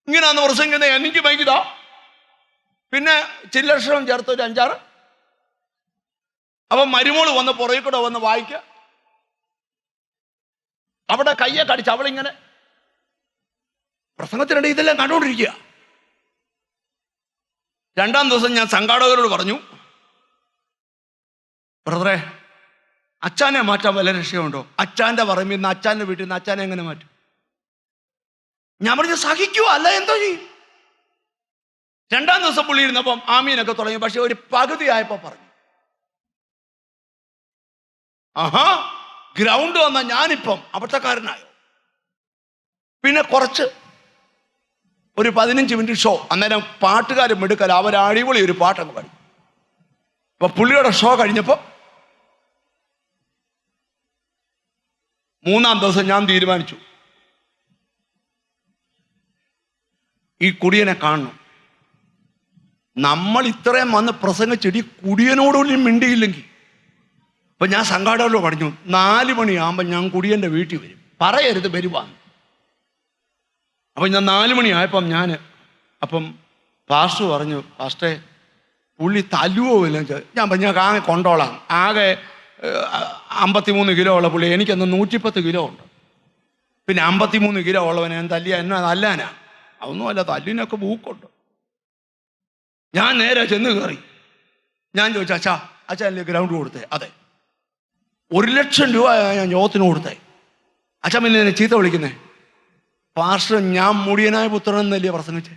ഇങ്ങനെയാന്ന് പ്രസംഗിക്കുന്നത്, എനിക്ക് ഭയങ്കര. പിന്നെ ചില്ലക്ഷരം ചേർത്ത് ഒരു 5-6. അപ്പം മരുമോള് വന്ന് പുറകെ കൂടെ വന്ന് വായിക്കുക, അവിടെ കയ്യെ കടിച്ച് അവളിങ്ങനെ പ്രസംഗത്തിനിടെ ഇതെല്ലാം കണ്ടുകൊണ്ടിരിക്കുക. 2-ാം ദിവസം ഞാൻ സംഘാടകരോട് പറഞ്ഞു, ബ്രദറെ, അച്ഛനെ മാറ്റാൻ വല്ല രക്ഷയുണ്ടോ? അച്ഛൻ്റെ പറമ്പിൽ നിന്ന്, അച്ഛൻ്റെ വീട്ടിൽ നിന്ന് അച്ഛനെ എങ്ങനെ മാറ്റും? ഞാൻ പറഞ്ഞു, സഹിക്കുവോ, അല്ല എന്തോ ചെയ്യും. 2-ാം ദിവസം പുള്ളി ഇരുന്നപ്പം ആമീനൊക്കെ തുടങ്ങി. പക്ഷെ ഒരു പകുതി ആയപ്പോ പറഞ്ഞു, ആഹാ, ഗ്രൗണ്ട് വന്ന ഞാനിപ്പം അബദ്ധക്കാരനായോ? പിന്നെ ഒരു 15 മിനിറ്റ് ഷോ. അന്നേരം പാട്ടുകാരും എടുക്കല, അവർ അടിപൊളി ഒരു പാട്ടങ്ങ് പാടി. അപ്പൊ പുള്ളിയുടെ ഷോ കഴിഞ്ഞപ്പോ 3-ാം ദിവസം ഞാൻ തീരുമാനിച്ചു, ഈ കുടിയനെ കാണണം. നമ്മൾ ഇത്രയും വന്ന് പ്രസംഗിച്ചിട്ട് ഈ കുടിയനോടൊന്നും മിണ്ടിയില്ലെങ്കിൽ. അപ്പൊ ഞാൻ സംഘാടകരോട് പറഞ്ഞു, 4 മണിയാകുമ്പോൾ ഞാൻ കുടിയൻ്റെ വീട്ടിൽ വരും, പറയരുത് വരുവാന്ന്. അപ്പം ഞാൻ 4 മണിയായപ്പം അപ്പം പാസ്റ്റർ പറഞ്ഞു, പാസ്റ്റേ പുള്ളി തല്ലുവോ ഇല്ല. ഞാൻ പറഞ്ഞു ഞാൻ ആകെ കൊണ്ടോളാം. ആകെ 53 കിലോ ഉള്ള പുള്ളി, എനിക്കന്ന് 110 കിലോ ഉണ്ട്. പിന്നെ 53 കിലോ ഉള്ളവനെ ഞാൻ തല്ലിയ എന്നാ തല്ലാനാ? അതൊന്നുമല്ല, തല്ലിനൊക്കെ ബൂക്കുണ്ട്. ഞാൻ നേരെ ചെന്ന് കയറി. ഞാൻ ചോദിച്ചു, അച്ഛാ അല്ലേ ഗ്രൗണ്ട് കൊടുത്തേ? അതെ. 1,00,000 രൂപ ഞാൻ യോഗത്തിന് കൊടുത്തേ. അച്ഛൻ പിന്നെ എന്നെ ചീത്ത വിളിക്കുന്നേ? പാസ്റ്റർ, ഞാൻ മുടിയനായ പുത്രൻ എന്നല്ലേ പ്രസംഗിച്ചേ?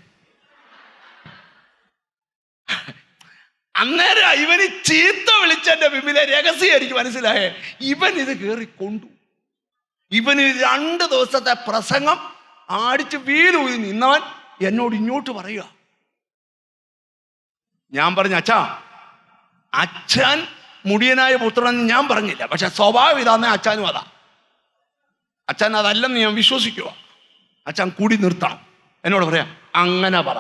അന്നേരം ഇവന് ചീത്ത വിളിച്ചെന്റെ പിമ്പിലെ രഹസ്യം എനിക്ക് മനസ്സിലായേ. ഇവൻ ഇത് കയറി കൊണ്ടു. ഇവന് 2 ദിവസത്തെ പ്രസംഗം ആടിച്ച് വീലൂതി നിന്നവൻ എന്നോട് ഇങ്ങോട്ട് പറയുക. ഞാൻ പറഞ്ഞു, അച്ഛൻ മുടിയനായ പുത്രൻ ഞാൻ പറഞ്ഞില്ല, പക്ഷെ സ്വഭാവം ഇതാന്നേ അച്ഛനും അതാ. അച്ഛൻ അതല്ലെന്ന് ഞാൻ വിശ്വസിക്കുക. അച്ഛൻ കൂടി നിർത്തണം. എന്നോട് പറയാം, അങ്ങനെ പറ.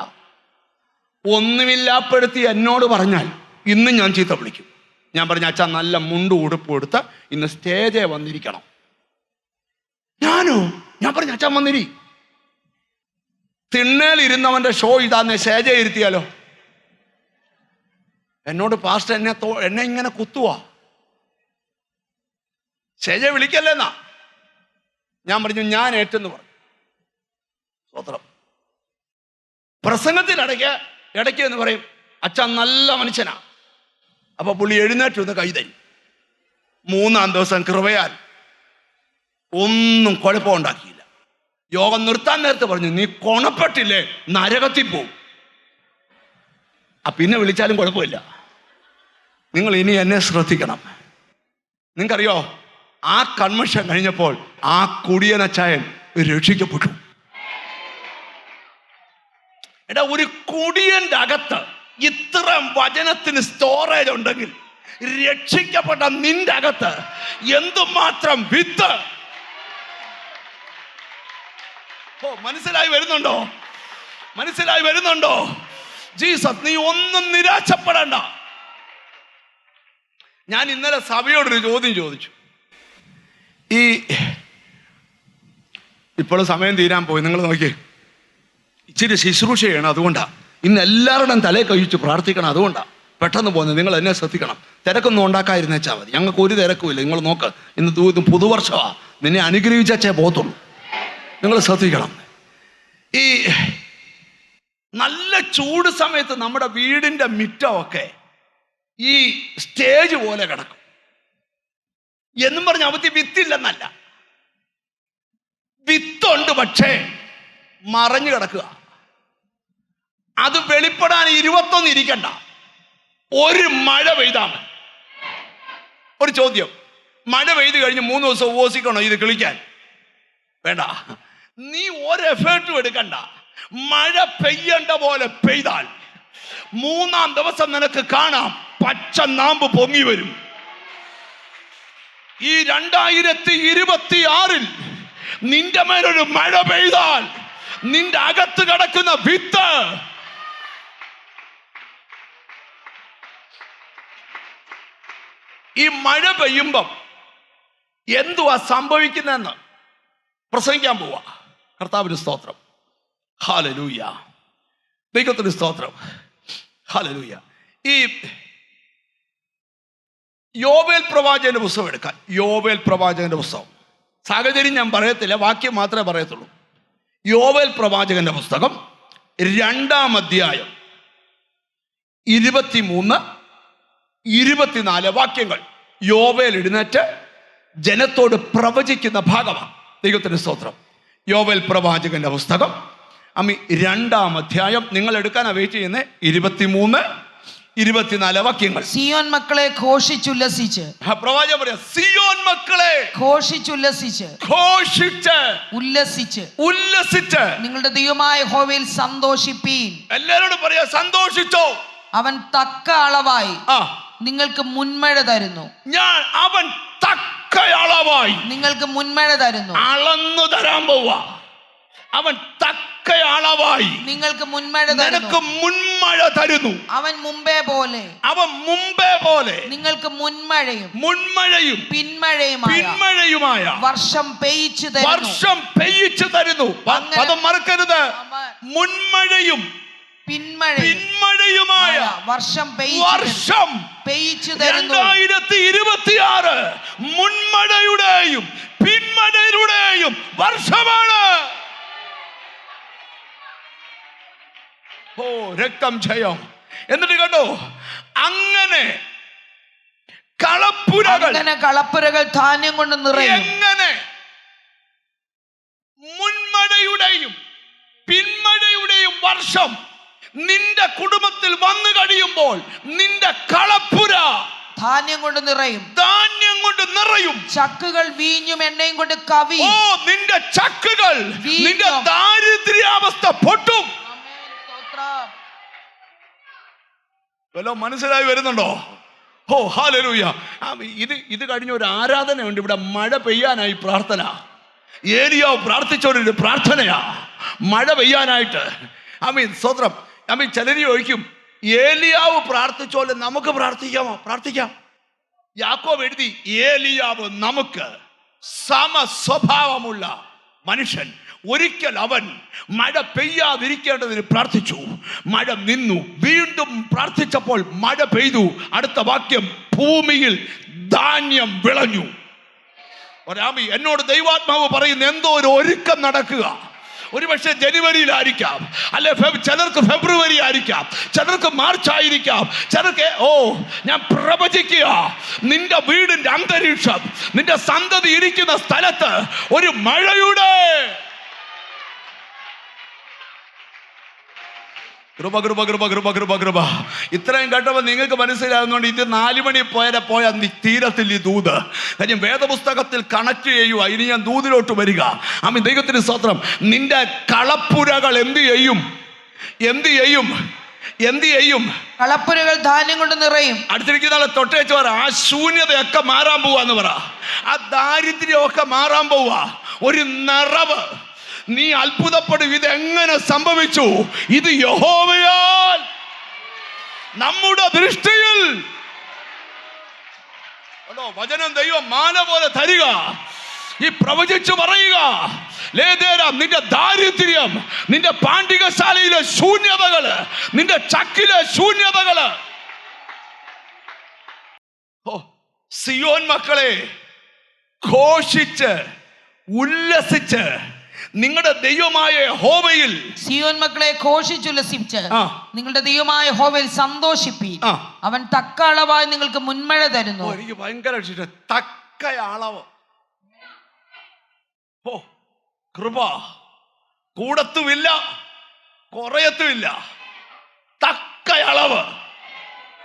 ഒന്നുമില്ലാപ്പെടുത്തി എന്നോട് പറഞ്ഞാൽ ഇന്നും ഞാൻ ചീത്ത വിളിക്കും. ഞാൻ പറഞ്ഞു, അച്ഛൻ നല്ല മുണ്ട് ഉടുപ്പ് എടുത്ത് ഇന്ന് സ്റ്റേജേ വന്നിരിക്കണം. ഞാൻ പറഞ്ഞു, അച്ഛൻ വന്നിരി. തിണ്ണേലിരുന്നവന്റെ ഷോ ഇതാന്ന് സ്റ്റേജേ ഇരുത്തിയാലോ? എന്നോട് പാസ്റ്റർ എന്നെ ഇങ്ങനെ കുത്തുവാ. സ്റ്റേജേ വിളിക്കല്ലേന്നാ. ഞാൻ പറഞ്ഞു, ഞാൻ ഏറ്റെന്ന് പറഞ്ഞു. സ്വത്രം. പ്രസംഗത്തിനിടയ്ക്ക് എന്ന് പറയും, അച്ഛൻ നല്ല മനുഷ്യനാ. അപ്പൊ പുള്ളി എഴുന്നേറ്റ് ഒന്ന് കൈ തരും. 3-ാം ദിവസം കൃപയാൽ ഒന്നും കുഴപ്പമുണ്ടാക്കിയില്ല. യോഗം നിർത്താൻ നേരത്തെ പറഞ്ഞു, നീ കൊണപ്പെട്ടില്ലേ നരകത്തിൽ പോവും. പിന്നെ വിളിച്ചാലും കുഴപ്പമില്ല. നിങ്ങൾ ഇനി എന്നെ ശ്രദ്ധിക്കണം. നിങ്ങൾക്കറിയോ, ആ കൺവെൻഷൻ കഴിഞ്ഞപ്പോൾ ആ കുടിയനച്ചായൻ രക്ഷിക്കപ്പെട്ടു. എടാ, ഒരു കുടിയന്റെ അകത്ത് ഇത്രയും വചനത്തിന് സ്റ്റോറേജ് ഉണ്ടെങ്കിൽ രക്ഷിക്കപ്പെട്ട നിന്റെ അകത്ത് എന്തുമാത്രം വിത്ത്! മനസ്സിലായി വരുന്നുണ്ടോ? ജീസസ്, നീ ഒന്നും നിരാശപ്പെടണ്ട. ഞാൻ ഇന്നലെ സഭയോടൊരു ചോദ്യം ചോദിച്ചു. ഇപ്പോൾ സമയം തീരാൻ പോയി. നിങ്ങൾ നോക്കിയേ, ഇച്ചിരി ശുശ്രൂഷ ചെയ്യണം. അതുകൊണ്ടാണ് ഇന്ന് എല്ലാവരുടെയും തലയെ കഴിച്ച് പ്രാർത്ഥിക്കണം. അതുകൊണ്ടാണ് പെട്ടെന്ന് പോകുന്നത്. നിങ്ങൾ എന്നെ ശ്രദ്ധിക്കണം. തിരക്കൊന്നും ഉണ്ടാക്കാതിരുന്നേച്ചാൽ മതി. ഞങ്ങൾക്ക് ഒരു തിരക്കുമില്ല. നിങ്ങൾ നോക്ക്, ഇന്ന് പുതുവർഷമാണ്. നിന്നെ അനുഗ്രഹിച്ചേ പോകത്തുള്ളൂ. നിങ്ങൾ ശ്രദ്ധിക്കണം. ഈ നല്ല ചൂട് സമയത്ത് നമ്മുടെ വീടിന്റെ മിറ്റമൊക്കെ ഈ സ്റ്റേജ് പോലെ കിടക്കും. എന്നും പറഞ്ഞ അവധി വിത്തില്ലെന്നല്ല, വിത്തുണ്ട്, പക്ഷേ മറഞ്ഞു കിടക്കുക. അത് വെളിപ്പെടാൻ 21 ഇരിക്കണ്ട, ഒരു മഴ പെയ്താൽ. ഒരു ചോദ്യം, മഴ പെയ്ത് കഴിഞ്ഞ് 3 ദിവസം ഉപവസിക്കണോ ഇത് കിളിക്കാൻ? വേണ്ട. നീ ഒരു എഫേർട്ടും എടുക്കണ്ട. മഴ പെയ്യേണ്ട പോലെ പെയ്താൽ 3-ാം ദിവസം നിനക്ക് കാണാം പച്ച നാമ്പ് പൊങ്ങി വരും. ഈ 2026 നിന്റെ മേലൊരു മഴ പെയ്താൽ നിന്റെ അകത്ത് കിടക്കുന്ന വിത്ത് ഈ മഴ പെയ്യുമ്പം എന്തുവാ സംഭവിക്കുന്നതെന്ന് പ്രസംഗിക്കാൻ പോവാ. കർത്താവിന് സ്തോത്രം. ഹല്ലേലൂയ. ദൈവത്തിന് സ്തോത്രം. ഹല്ലേലൂയ. ഈ യോവേൽ പ്രവാചകന്റെ പുസ്തകം എടുക്കാൻ. യോവേൽ പ്രവാചകന്റെ പുസ്തകം, സാഹചര്യം ഞാൻ പറയത്തില്ല, വാക്യം മാത്രമേ പറയത്തുള്ളൂ. യോവേൽ പ്രവാചകന്റെ പുസ്തകം 2-ാം അധ്യായം 23-24 വാക്യങ്ങൾ. യോവേൽ എഴുന്നേറ്റ് ജനത്തോട് പ്രവചിക്കുന്ന ഭാഗമാണ്. ദൈവത്തിന് സ്തോത്രം. യോവേൽ പ്രവാചകന്റെ പുസ്തകം 2-ാം അധ്യായം. നിങ്ങൾ എടുക്കാനാ വെയിറ്റ് ചെയ്യുന്നത്. 23-24 വാക്യങ്ങൾ. സിയോൻ മക്കളെ ഘോഷിച്ചുല്ലസിച്ച്. പ്രവാചകൻ പറയാ, സിയോൻ മക്കളെ ഘോഷിച്ചുല്ലസിച്ച് ഉല്ലസിച്ച് നിങ്ങളുടെ ദൈവമായ യഹോവയിൽ സന്തോഷിപ്പീൻ. എല്ലാവരോടും പറയാ, സന്തോഷിച്ചോ. അവൻ തക്ക അളവായി നിങ്ങൾക്ക് മുൻമഴ തരുന്നു. അവൻ തക്ക അളവായി നിങ്ങൾക്ക് മുൻമഴ തരുന്നു. അളന്നു തരാൻ പോവാ. അവൻ തക്ക അളവായി നിങ്ങൾക്ക് മുൻമഴ തരുന്നു. അവൻ മുമ്പേ പോലെ നിങ്ങൾക്ക് മുൻമഴയും പിന്മഴയുമായ വർഷം പെയ്യിച്ചു തരുന്നു. അത് മറക്കരുത്. മുൻമഴയും പിന്മഴയുമായ വർഷം പെയ്യിച്ചു തരുന്നു. 2026 മുൻമഴയുടെയും പിന്മഴയുടെയും വർഷമാണ്. ഓ രക്തം ജയം. എന്നിട്ട് കേട്ടോ, അങ്ങനെ കളപ്പുരകൾ ധാന്യം കൊണ്ട് നിറയും. എങ്ങനെ മുൻമഴയുടെയും പിന്മഴയുടെയും വർഷം നിന്റെ കുടുംബത്തിൽ വന്നു കഴിയുമ്പോൾ നിന്റെ കളപ്പുര ധാന്യം കൊണ്ട് നിറയും. ചക്കുകൾ വീഞ്ഞും എണ്ണയും കൊണ്ട് കവിയും. ഓ നിന്റെ ചക്കുകൾ, നിന്റെ ദാരിദ്ര്യാവസ്ഥ പൊട്ടും. വല്ലോ മനസ്സിലായി വരുന്നുണ്ടോ? ഓ ഹല്ലേലൂയ. ഇത് കഴിഞ്ഞ ഒരു ആരാധനയുണ്ട് ഇവിടെ, മഴ പെയ്യാനായി പ്രാർത്ഥന. ഏലിയാവ് പ്രാർത്ഥിച്ചൊരു പ്രാർത്ഥനയാ മഴ പെയ്യാനായിട്ട്. സ്തോത്രം. ചിലര് ചോദിക്കും, ഏലിയാവ് പ്രാർത്ഥിച്ചോലെ നമുക്ക് പ്രാർത്ഥിക്കാമോ? പ്രാർത്ഥിക്കാം. യാക്കോബ് എഴുതി, ഏലിയാവ് നമുക്ക് സമസ്വഭാവമുള്ള മനുഷ്യൻ. ഒരിക്കൽ അവൻ മഴ പെയ്യാതിരിക്കേണ്ടതിന് പ്രാർത്ഥിച്ചു, മഴ നിന്നു. വീണ്ടും പ്രാർത്ഥിച്ചപ്പോൾ മഴ പെയ്തു. അടുത്ത വാക്യം, ഭൂമിയിൽ ധാന്യം വിളഞ്ഞു. എന്നോട് ദൈവാത്മാവ് പറയുന്നു, എന്തോ ഒരു ഒരുക്കം നടക്കുക. ഒരുപക്ഷെ ജനുവരിയിലായിരിക്കാം, അല്ലെ ചിലർക്ക് ഫെബ്രുവരി ആയിരിക്കാം, ചിലർക്ക് മാർച്ച് ആയിരിക്കാം, ചിലർക്ക് ഞാൻ പ്രവചിക്കുക, നിന്റെ വീടിന്റെ അന്തരീക്ഷം, നിന്റെ സന്തതി ഇരിക്കുന്ന സ്ഥലത്ത് ഒരു മഴയുടെ കൃപ കൃപ കൃപ കൃപ കൃപ കൃപ. ഇത്രയും കേട്ടപ്പോൾ നിങ്ങൾക്ക് മനസ്സിലാകുന്നുണ്ട് ഇത് 4 മണി പോയ തീരത്തിൽ ഈ ദൂത്. കാര്യം വേദപുസ്തകത്തിൽ കണക്ട് ചെയ്യുക. ഇനി ഞാൻ ദൂതിലോട്ട് വരിക. ദൈവത്തിന് സ്തോത്രം. നിന്റെ കളപ്പുരകൾ എന്ത് ചെയ്യും? കളപ്പുരകൾ ധാന്യം കൊണ്ട് നിറയും. അടുത്തിരിക്കുന്ന ആളെ തൊട്ടേച്ച് പറ, ആ ശൂന്യതയൊക്കെ മാറാൻ പോവാന്ന് പറ. ആ ദാരിദ്ര്യമൊക്കെ മാറാൻ പോവാ. ഒരു നിറവ്. നീ അത്ഭുതപ്പെടും, ഇത് എങ്ങനെ സംഭവിച്ചു? ഇത് യഹോവയാൽ നമ്മുടെ ദൃഷ്ടിയിൽ. വചനം ദൈവം മാല പോലെ തരിക. ഈ പ്രവചിച്ചു പറയുക, നിന്റെ ദാരിദ്ര്യം, നിന്റെ പാണ്ഡികശാലയിലെ ശൂന്യതകള്, നിന്റെ ചക്കിലെ ശൂന്യതകള്. സിയോൻ മക്കളെ, ഘോഷിച്ച് ഉല്ലസിച്ച് നിങ്ങളുടെ ദൈവമായ യഹോവയിൽ, സിയോൻ മക്കളെ ഘോഷിച്ചുല്ലസിച്ച് നിങ്ങളുടെ ദൈവമായ യഹോവയിൽ സന്തോഷിപ്പീൻ. അവൻ തക്ക അളവായി നിങ്ങൾക്ക് മുൻമഴ തരുന്നു. എനിക്ക് ഭയങ്കര ഇഷ്ടം. തക്ക അളവ്. കൃപ കൂടത്തുമില്ല കുറയത്തുമില്ല. തക്ക അളവ്.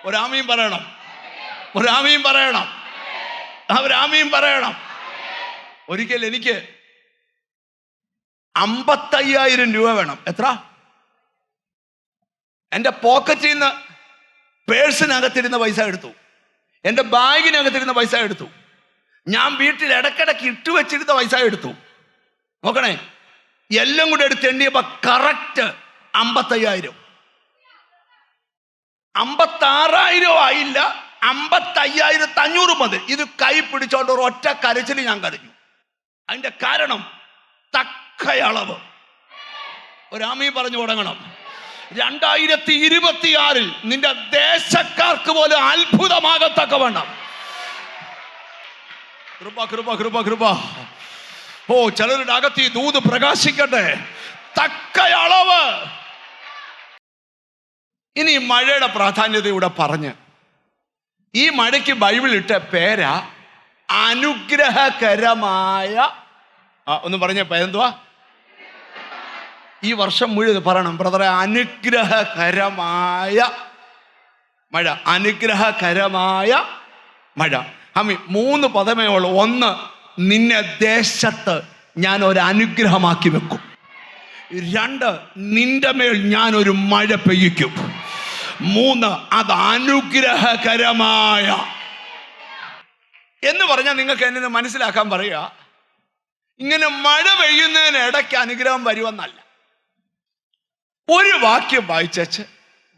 ഒരാമീൻ പറയണം. ഒരിക്കൽ എനിക്ക് 55,000 രൂപ വേണം. എത്ര? എൻ്റെ പോക്കറ്റിൽ നിന്ന് പേഴ്സിനകത്തിരുന്ന പൈസ എടുത്തു, എൻ്റെ ബാഗിനകത്തിരുന്ന പൈസ എടുത്തു, ഞാൻ വീട്ടിൽ ഇടയ്ക്കിടയ്ക്ക് ഇട്ടുവെച്ചിരുന്ന പൈസ എടുത്തു. നോക്കണേ, എല്ലാം കൂടെ എടുത്ത് എണ്ണിയപ്പോ കറക്റ്റ് 55,000. 56,000 ആയില്ല, 55,500 മതി. ഇത് കൈ പിടിച്ചോണ്ട് ഒരു ഒറ്റ കരച്ചിൽ ഞാൻ കരഞ്ഞു. അതിന്റെ കാരണം തക്കയളവ്. ഒരാമീ പറഞ്ഞു തുടങ്ങണം. 2026 നിന്റെ ദേശക്കാർക്ക് പോലും അത്ഭുതമാകത്തക്കവണ്ണം കൃപ കൃപ കൃപ കൃപ. ചിലരുടെ അകത്ത് ഈ ദൂത് പ്രകാശിക്കട്ടെ. തക്കയളവ്. ഇനി മഴയുടെ പ്രാധാന്യത ഇവിടെ പറഞ്ഞ്, ഈ മഴയ്ക്ക് ബൈബിൾ ഇട്ട പേരാ അനുഗ്രഹകരമായ. ഒന്ന് പറഞ്ഞ പേരെന്തുവാ? ഈ വർഷം മുഴുവൻ പറയണം ബ്രദറെ, അനുഗ്രഹകരമായ മഴ. അനുഗ്രഹകരമായ മഴ. 3 പദമേ ഉള്ളൂ. 1, നിന്നെ ദേശത്ത് ഞാൻ ഒരു അനുഗ്രഹമാക്കി വെക്കും. 2, നിന്റെ മേൽ ഞാൻ ഒരു മഴ പെയ്യിക്കും. 3, അത് അനുഗ്രഹകരമായ എന്ന് പറഞ്ഞാൽ നിങ്ങൾക്ക് എന്നെ മനസ്സിലാക്കാൻ പറയുക, ഇങ്ങനെ മഴ പെയ്യുന്നതിന് ഇടയ്ക്ക് അനുഗ്രഹം വരുമെന്നല്ല. ഒരു വാക്യം വായിച്ചേച്ച്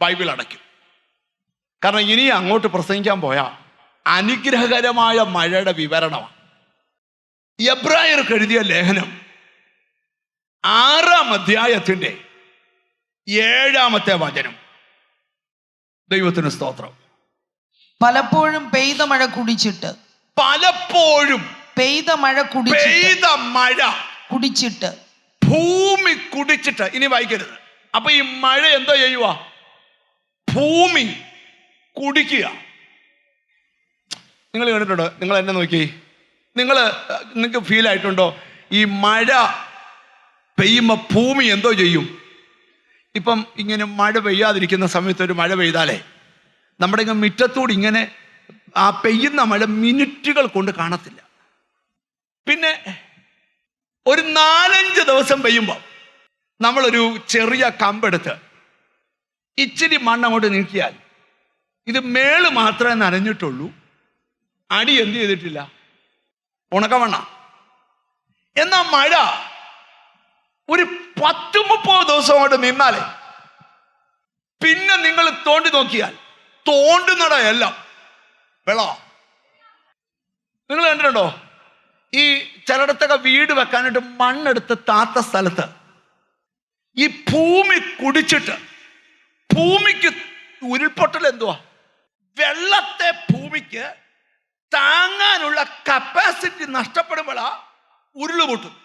ബൈബിൾ അടയ്ക്കും. കാരണം ഇനി അങ്ങോട്ട് പ്രസംഗിക്കാൻ പോയാ അനുഗ്രഹകരമായ മഴയുടെ വിവരണമാണ്. എബ്രായർക്ക് എഴുതിയ ലേഖനം 6-ാം അധ്യായത്തിന്റെ 7-ാമത്തെ വചനം. ദൈവത്തിന് സ്തോത്രം. പലപ്പോഴും പെയ്ത മഴ കുടിച്ചിട്ട്, പലപ്പോഴും പെയ്ത മഴ കുടിച്ചിട്ട് ഭൂമി കുടിച്ചിട്ട്. ഇനി വായിക്കരുത്. അപ്പൊ ഈ മഴ എന്തോ ചെയ്യുക? ഭൂമി കുടിക്കുക. നിങ്ങൾ കണ്ടിട്ടുണ്ടോ? നിങ്ങൾ എന്നെ നോക്കി, നിങ്ങൾക്ക് ഫീൽ ആയിട്ടുണ്ടോ? ഈ മഴ പെയ്യുമ്പോൾ ഭൂമി എന്തോ ചെയ്യും? ഇപ്പം ഇങ്ങനെ മഴ പെയ്യാതിരിക്കുന്ന സമയത്ത് ഒരു മഴ പെയ്താലേ നമ്മുടെ ഇങ്ങനെ മുറ്റത്തൂടി ഇങ്ങനെ ആ പെയ്യുന്ന മഴ മിനിറ്റുകൾ കൊണ്ട് കാണത്തില്ല. പിന്നെ ഒരു 4-5 ദിവസം പെയ്യുമ്പോൾ നമ്മളൊരു ചെറിയ കമ്പെടുത്ത് ഇച്ചിരി മണ്ണ് അങ്ങോട്ട് നീക്കിയാൽ ഇത് മേള് മാത്രമേ നനഞ്ഞിട്ടുള്ളൂ, അടി എന്ത് ചെയ്തിട്ടില്ല, ഉണക്കമണ്ണ. എന്നാ മഴ ഒരു 10-30 ദിവസം കൊണ്ട് നിന്നാലേ പിന്നെ നിങ്ങൾ തോണ്ടി നോക്കിയാൽ തോണ്ടുന്നട എല്ലാം വെള്ളമാ. നിങ്ങൾ കണ്ടിട്ടുണ്ടോ? ഈ ചിലയിടത്തൊക്കെ വീട് വെക്കാനായിട്ട് മണ്ണെടുത്ത് താത്ത സ്ഥലത്ത് ഈ ഭൂമി കുടിച്ചിട്ട്, ഭൂമിക്ക് ഉരുൾപൊട്ടൽ എന്തുവാ? വെള്ളത്തെ ഭൂമിക്ക് താങ്ങാനുള്ള കപ്പാസിറ്റി നഷ്ടപ്പെടുമ്പോഴാ ഉരുളുപൊട്ടും.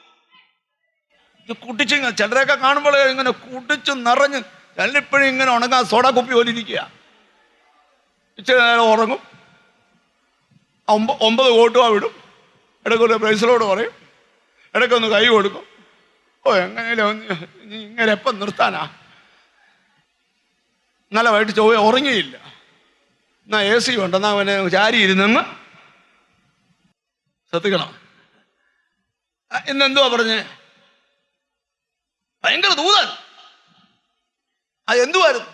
ഇത് കുട്ടിച്ച് ചിലരെയൊക്കെ കാണുമ്പോൾ ഇങ്ങനെ കുട്ടിച്ച് നിറഞ്ഞ്, ചിലപ്പോഴും ഇങ്ങനെ ഉണങ്ങാൻ സോഡ കുപ്പി പോലെ ഇരിക്കുക. ഇച്ചിരി നേരം ഉറങ്ങും, 9 കോട്ടുക വിടും, ഇടയ്ക്കൊന്ന് പ്രൈസിലോട് പറയും, ഇടയ്ക്കൊന്ന് കൈ കൊടുക്കും. ഓ എങ്ങനെയല്ലോ ഇങ്ങനെ എപ്പം നിർത്താനാ? നല്ല വൈകിട്ട് ചൊവ്വ ഉറങ്ങിയില്ല, എന്നാ AC ഉണ്ടെന്നാ അവനെ ചാരി ഇരുന്നെന്ന് ശ്രദ്ധിക്കണം. ഇന്നെന്തുവാ പറഞ്ഞേ? ഭയങ്കര ദൂതൻ. അതെന്തുവായിരുന്നു?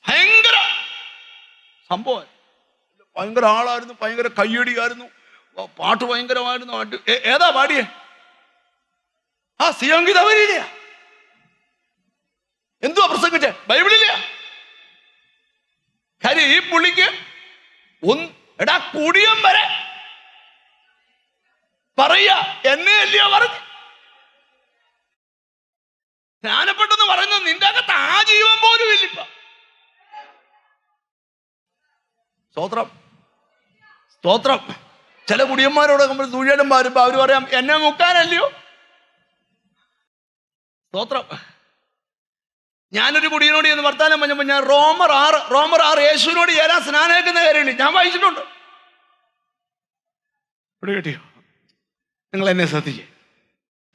ഭയങ്കര സംഭവം, ഭയങ്കര ആളായിരുന്നു, ഭയങ്കര കയ്യടിയായിരുന്നു, പാട്ട് ഭയങ്കരമായിരുന്നു. ഏതാ പാടിയേ? ആ സിയോങ്കിതവരില്ല. എന്തുവാ പ്രസംഗിച്ചേ? ബൈബിളില്ല. കാര്യം ഈ പുള്ളിക്ക് എടാ കുടിയം വരെ പറയാ, എന്നെ അല്ലയോ പറഞ്ഞു. ജ്ഞാനപ്പെട്ടെന്ന് പറയുന്നത് നിന്റെ അകത്ത് ആ ജീവൻ പോലും ഇല്ലിപ്പ. സ്തോത്രം, സ്തോത്രം. ചില കുടിയന്മാരോട് നമ്മൾ തുഴലും പാരുമ്പോ അവര് പറയാം, എന്നെ മുക്കാനല്ലയോ. സ്തോത്രം. ഞാനൊരു കുടിയനോട് എന്ന് വർത്താനം പറഞ്ഞപ്പോൾ ഞാൻ റോമർ 6 യേശുവിനോട് ചേരാൻ സ്നാനേക്കുന്ന കാര്യമില്ല, ഞാൻ വായിച്ചിട്ടുണ്ട്. ഇവിടെ കേട്ടിയോ? നിങ്ങൾ എന്നെ ശ്രദ്ധിക്കേ.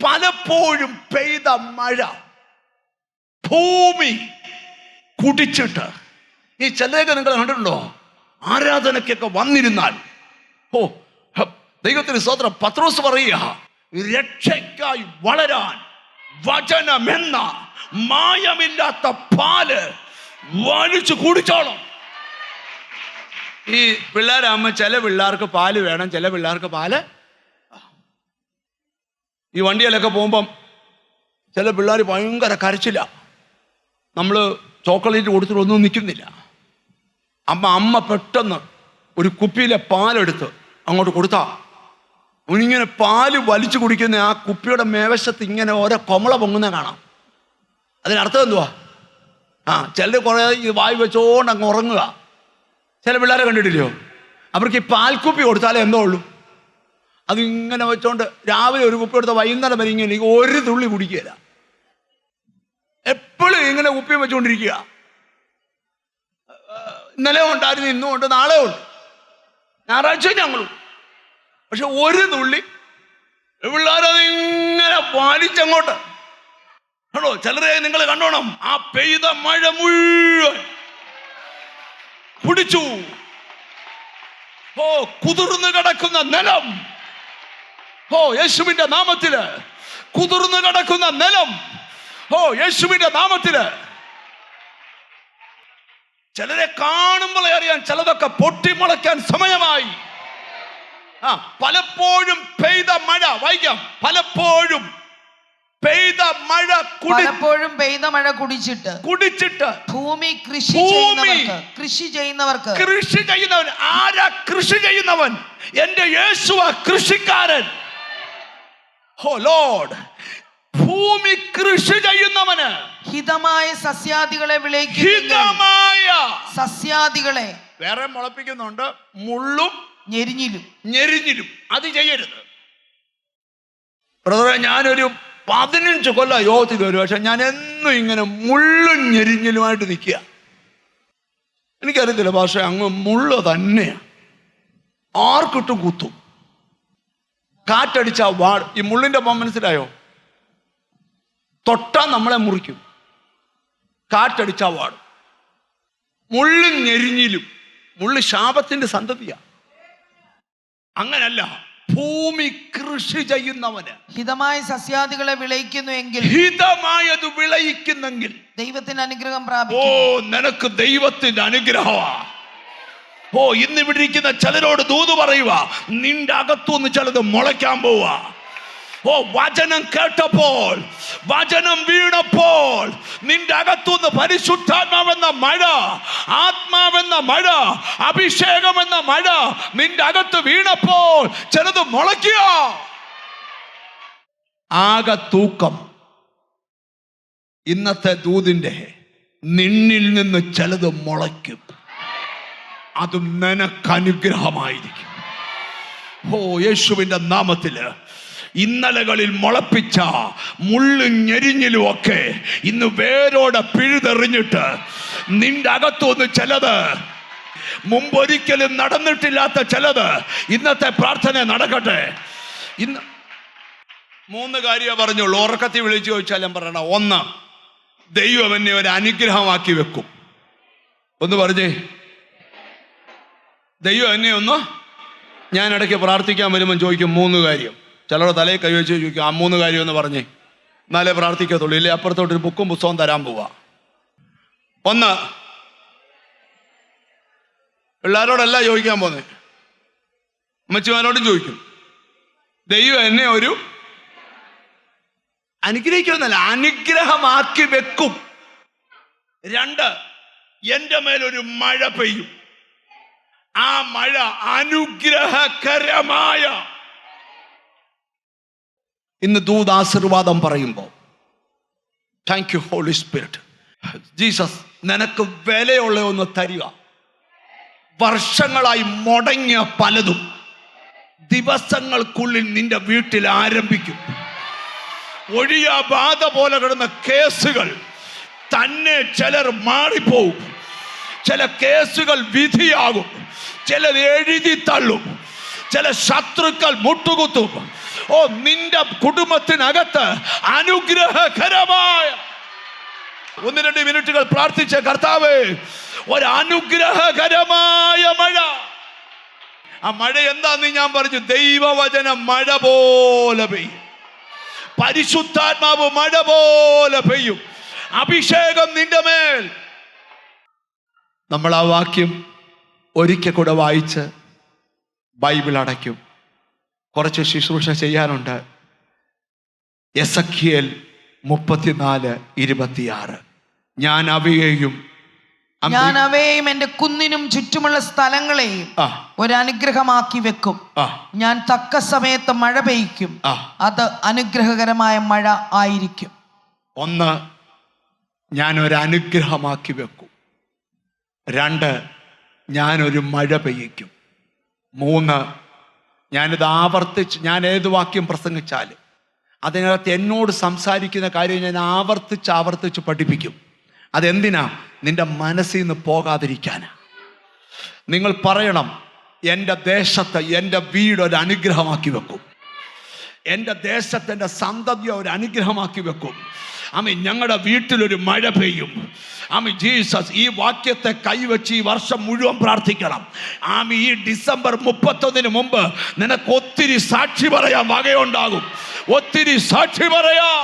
പലപ്പോഴും പെയ്ത മഴ ഭൂമി കുടിച്ചിട്ട്. ഈ ചിലരൊക്കെ നിങ്ങൾ കണ്ടിട്ടുണ്ടോ? ആരാധനയ്ക്കൊക്കെ വന്നിരുന്നാൽ, ഓ ദൈവത്തിന് സ്തോത്രം, പത്രോസ് പറയുക, രക്ഷയ്ക്കായി വളരാൻ വചനമെന്ന മായമില്ലാത്ത പാല് വലിച്ചു കുടിച്ചോളും. ഈ പിള്ളേരാകുമ്പോൾ ചില പിള്ളേർക്ക് പാല് വേണം, ചില പിള്ളേർക്ക് പാല്. ഈ വണ്ടിയിലൊക്കെ പോകുമ്പം ചില പിള്ളേർ ഭയങ്കര കരച്ചില്ല, നമ്മൾ ചോക്ലേറ്റ് കൊടുത്തിട്ടൊന്നും നിൽക്കുന്നില്ല. അമ്മ പെട്ടെന്ന് ഒരു കുപ്പിയിലെ പാലെടുത്ത് അങ്ങോട്ട് കൊടുത്താ ഇങ്ങനെ പാല് വലിച്ചു കുടിക്കുന്ന ആ കുപ്പിയുടെ മേവശത്ത് ഇങ്ങനെ ഓരോ കൊമള പൊങ്ങുന്ന കാണാം. അതിനർത്ഥം എന്തുവാ? ചിലർ കുറേ വായി വെച്ചോണ്ട് അങ്ങ് ഉറങ്ങുക. ചില പിള്ളേരെ കണ്ടിട്ടില്ലയോ? അവർക്ക് ഈ പാൽക്കുപ്പി കൊടുത്താലേ എന്തോ ഉള്ളൂ, അതിങ്ങനെ വെച്ചോണ്ട് രാവിലെ ഒരു കുപ്പി എടുത്ത വൈകുന്നേരം വരെ ഇങ്ങനെ ഒരു തുള്ളി കുടിക്കുകയില്ല. എപ്പോഴും ഇങ്ങനെ കുപ്പി വെച്ചുകൊണ്ടിരിക്കുക. ഇന്നലെ ഉണ്ടായിരുന്നു, ഇന്നും ഉണ്ട്, നാളെ ഉണ്ട്, ഞായറാഴ്ച ഞങ്ങളും. പക്ഷെ ഒരു തുള്ളി പിള്ളേരത് ഇങ്ങനെ പാലിച്ചങ്ങോട്ട് ആണോ. ചിലരെ നിങ്ങൾ കണ്ടോണം, ആ പെയ്ത മഴ മുഴുവൻ കുടിച്ചു. ഓ കുതിർന്നു കിടക്കുന്ന നിലം, ഓ യേശുവിന്റെ നാമത്തില് കുതിർന്നു കിടക്കുന്ന നിലം, ഓ യേശുവിന്റെ നാമത്തില്. ചിലരെ കാണുമ്പോഴേ അറിയാൻ ചിലതൊക്കെ പൊട്ടിമുളയ്ക്കാൻ സമയമായി. പലപ്പോഴും പെയ്ത മഴ, വായിക്കാം, പലപ്പോഴും പെയ്ത മഴ കുടിച്ചിട്ട് ഭൂമി കൃഷി ചെയ്യുന്നവൻ. ആരാ കൃഷി ചെയ്യുന്നവൻ? എന്റെ യേശുവ കൃഷിക്കാരൻ. ഓ ലോർഡ്, ഭൂമി കൃഷി ചെയ്യുന്നവന് ഹിതമായ സസ്യാദികളെ വിളയിക്കുന്നു. ഹിതമായ സസ്യാദികളെ വേറെ മുളപ്പിക്കുന്നുണ്ട്, മുള്ളും ഞെരിഞ്ഞിലും. അത് ചെയ്യരുത്. ബ്രദറെ, ഞാനൊരു 15 കൊല്ലം യോഗത്തിൽ വരും, പക്ഷെ ഞാൻ എന്നും ഇങ്ങനെ മുള്ളും ഞെരിഞ്ഞിലുമായിട്ട് നിൽക്കുക. എനിക്കറിയത്തില്ല, പക്ഷെ അങ്ങ് മുള്ള് തന്നെയാണ്. ആർക്കിട്ടും കുത്തും. കാറ്റടിച്ച വാട്. ഈ മുള്ളിന്റെ മനസ്സിലായോ? തൊട്ടാൽ നമ്മളെ മുറിക്കും. കാറ്റടിച്ച വാടും. മുള്ളും ഞെരിഞ്ഞിലും. മുള്ള് ശാപത്തിന്റെ സന്തതിയാ. അങ്ങനല്ല, ഭൂമി കൃഷി ചെയ്യുന്നവന് ഹിതമായ സസ്യാദികളെ വിളയിക്കുന്നുവെങ്കിൽ, ഹിതമായത് വിളയിക്കുന്നെങ്കിൽ ദൈവത്തിന്റെ അനുഗ്രഹം പ്രാപിക്കും. നിനക്ക് ദൈവത്തിന്റെ അനുഗ്രഹമാ. ഇന്ന് ഇവിടെ ഇരിക്കുന്ന ചിലരോട് ദൂത് പറയുക, നിന്റെ അകത്തുനിന്ന് ചിലത് മുളയ്ക്കാൻ പോവാ. വചനം കേട്ടപ്പോൾ, വചനം വീണപ്പോൾ, നിന്റെ അകത്തുനിന്ന് പരിശുദ്ധാത്മാവെന്ന മഴ, ആത്മാവെന്ന മഴ, അഭിഷേകമെന്ന മഴ നിന്റെ അകത്ത് വീണപ്പോൾ ചിലത് മുളയ്ക്കുക. ആകെ തൂക്കം ഇന്നത്തെ ദൂതിന്റെ, നിന്നിൽ നിന്ന് ചിലത് മുളയ്ക്കും. അത് നിനക്ക് അനുഗ്രഹമായിരിക്കും. യേശുവിന്റെ നാമത്തില് ഇന്നലകളിൽ മുളപ്പിച്ച മുള്ളും ഞെരിഞ്ഞിലും ഒക്കെ ഇന്ന് വേരോടെ പിഴുതെറിഞ്ഞിട്ട് നിന്റെ അകത്തുനിന്ന് ചിലത്, മുമ്പൊരിക്കലും നടന്നിട്ടില്ലാത്ത ചിലത് ഇന്നത്തെ പ്രാർത്ഥന നടക്കട്ടെ. ഇന്ന് 3 കാര്യമേ പറഞ്ഞുള്ളൂ. ഉറക്കത്തിൽ വിളിച്ചു ചോദിച്ചാലും പറയണം. 1, ദൈവം എന്നെ ഒരു അനുഗ്രഹമാക്കി വെക്കും. ഒന്ന് പറഞ്ഞേ, ദൈവം എന്നെ ഒന്ന്. ഞാൻ ഇടയ്ക്ക് പ്രാർത്ഥിക്കാൻ വരുമ്പോൾ ചോദിക്കും 3 കാര്യം. ചിലരുടെ തലയിൽ കൈവച്ച് ചോദിക്കും, ആ 3 കാര്യം എന്ന് പറഞ്ഞേ, എന്നാലേ പ്രാർത്ഥിക്കത്തുള്ളൂ. ഇല്ലേ അപ്പുറത്തോട്ടൊരു ബുക്കും പുസ്തകവും തരാൻ പോവാ. 1, പിള്ളേരോടല്ല ചോദിക്കാൻ പോന്നെ, അമ്മച്ചിമാരോടും ചോദിക്കും. ദൈവം എന്നെ ഒരു അനുഗ്രഹിക്കുമെന്നല്ല, അനുഗ്രഹമാക്കി വെക്കും. 2, എൻ്റെ മേലൊരു മഴ പെയ്യും. ആ മഴ അനുഗ്രഹകരമായ. ഇന്ന് ദൂതാശീർവാദം പറയുമ്പോൾ, thank you holy spirit. Jesus, നിനക്ക് വിലയുള്ള ഒന്ന് തരിക. വർഷങ്ങളായി മുടങ്ങിയ പലതും ദിവസങ്ങൾക്കുള്ളിൽ നിന്റെ വീട്ടിൽ ആരംഭിക്കും. ഒഴിയാ ബാധ പോലെ കിടന്ന കേസുകൾ തന്നെ ചിലർ മാറിപ്പോവും. ചില കേസുകൾ വിധിയാകും, ചിലർ എഴുതി തള്ളും, ചില ശത്രുക്കൾ മുട്ടുകുത്തും. നിന്റെ കുടുംബത്തിനകത്ത് അനുഗ്രഹകരമായ 1-2 മിനിറ്റുകൾ പ്രാർത്ഥിച്ച കർത്താവേ, ഒരു അനുഗ്രഹകരമായ മഴ. ആ മഴ എന്താന്ന് ഞാൻ പറഞ്ഞു. ദൈവവചനം മഴ പോലെ പെയ്യും, പരിശുദ്ധാത്മാവ് മഴ പോലെ പെയ്യും, അഭിഷേകം നിന്റെ മേൽ. നമ്മൾ ആ വാക്യം ഒരിക്കൽ കൂടെ വായിച്ച് ബൈബിൾ അടയ്ക്കും. കുറച്ച് ശുശ്രൂഷ ചെയ്യാനുണ്ട്. എസെക്കിയേൽ 34:26. ഞാൻ അവയെയും എൻ്റെ കുന്നിനും ചുറ്റുമുള്ള സ്ഥലങ്ങളെയും ഒരു അനുഗ്രഹമാക്കി വെക്കും. ഞാൻ തക്ക സമയത്ത് മഴ പെയ്യ്ക്കും. അത് അനുഗ്രഹകരമായ മഴ ആയിരിക്കും. 1, ഞാനൊരു അനുഗ്രഹമാക്കി വെക്കും. 2, ഞാനൊരു മഴ പെയ്യിക്കും. 3, ഞാനിത് ആവർത്തിച്ച്, ഞാൻ ഏത് വാക്യം പ്രസംഗിച്ചാലും അതിനകത്ത് എന്നോട് സംസാരിക്കുന്ന കാര്യം ഞാൻ ആവർത്തിച്ച് പഠിപ്പിക്കും. അതെന്തിനാ? നിന്റെ മനസ്സിൽ നിന്ന് പോകാതിരിക്കാനാ. നിങ്ങൾ പറയണം, എൻ്റെ ദേശത്ത് എൻ്റെ വീട് ഒരു അനുഗ്രഹമാക്കി വെക്കും, എൻ്റെ ദേശത്ത് എൻ്റെ സന്തതി ഒരു അനുഗ്രഹമാക്കി വെക്കും. ഞങ്ങളുടെ വീട്ടിലൊരു മഴ പെയ്യും. ജീസസ്, ഈ വാക്യത്തെ കൈവച്ച് ഈ വർഷം മുഴുവൻ പ്രാർത്ഥിക്കണം. ഈ ഡിസംബർ 31 മുമ്പ് നിനക്ക് ഒത്തിരി സാക്ഷി പറയാൻ വകയുണ്ടാകും. ഒത്തിരി സാക്ഷി പറയാം.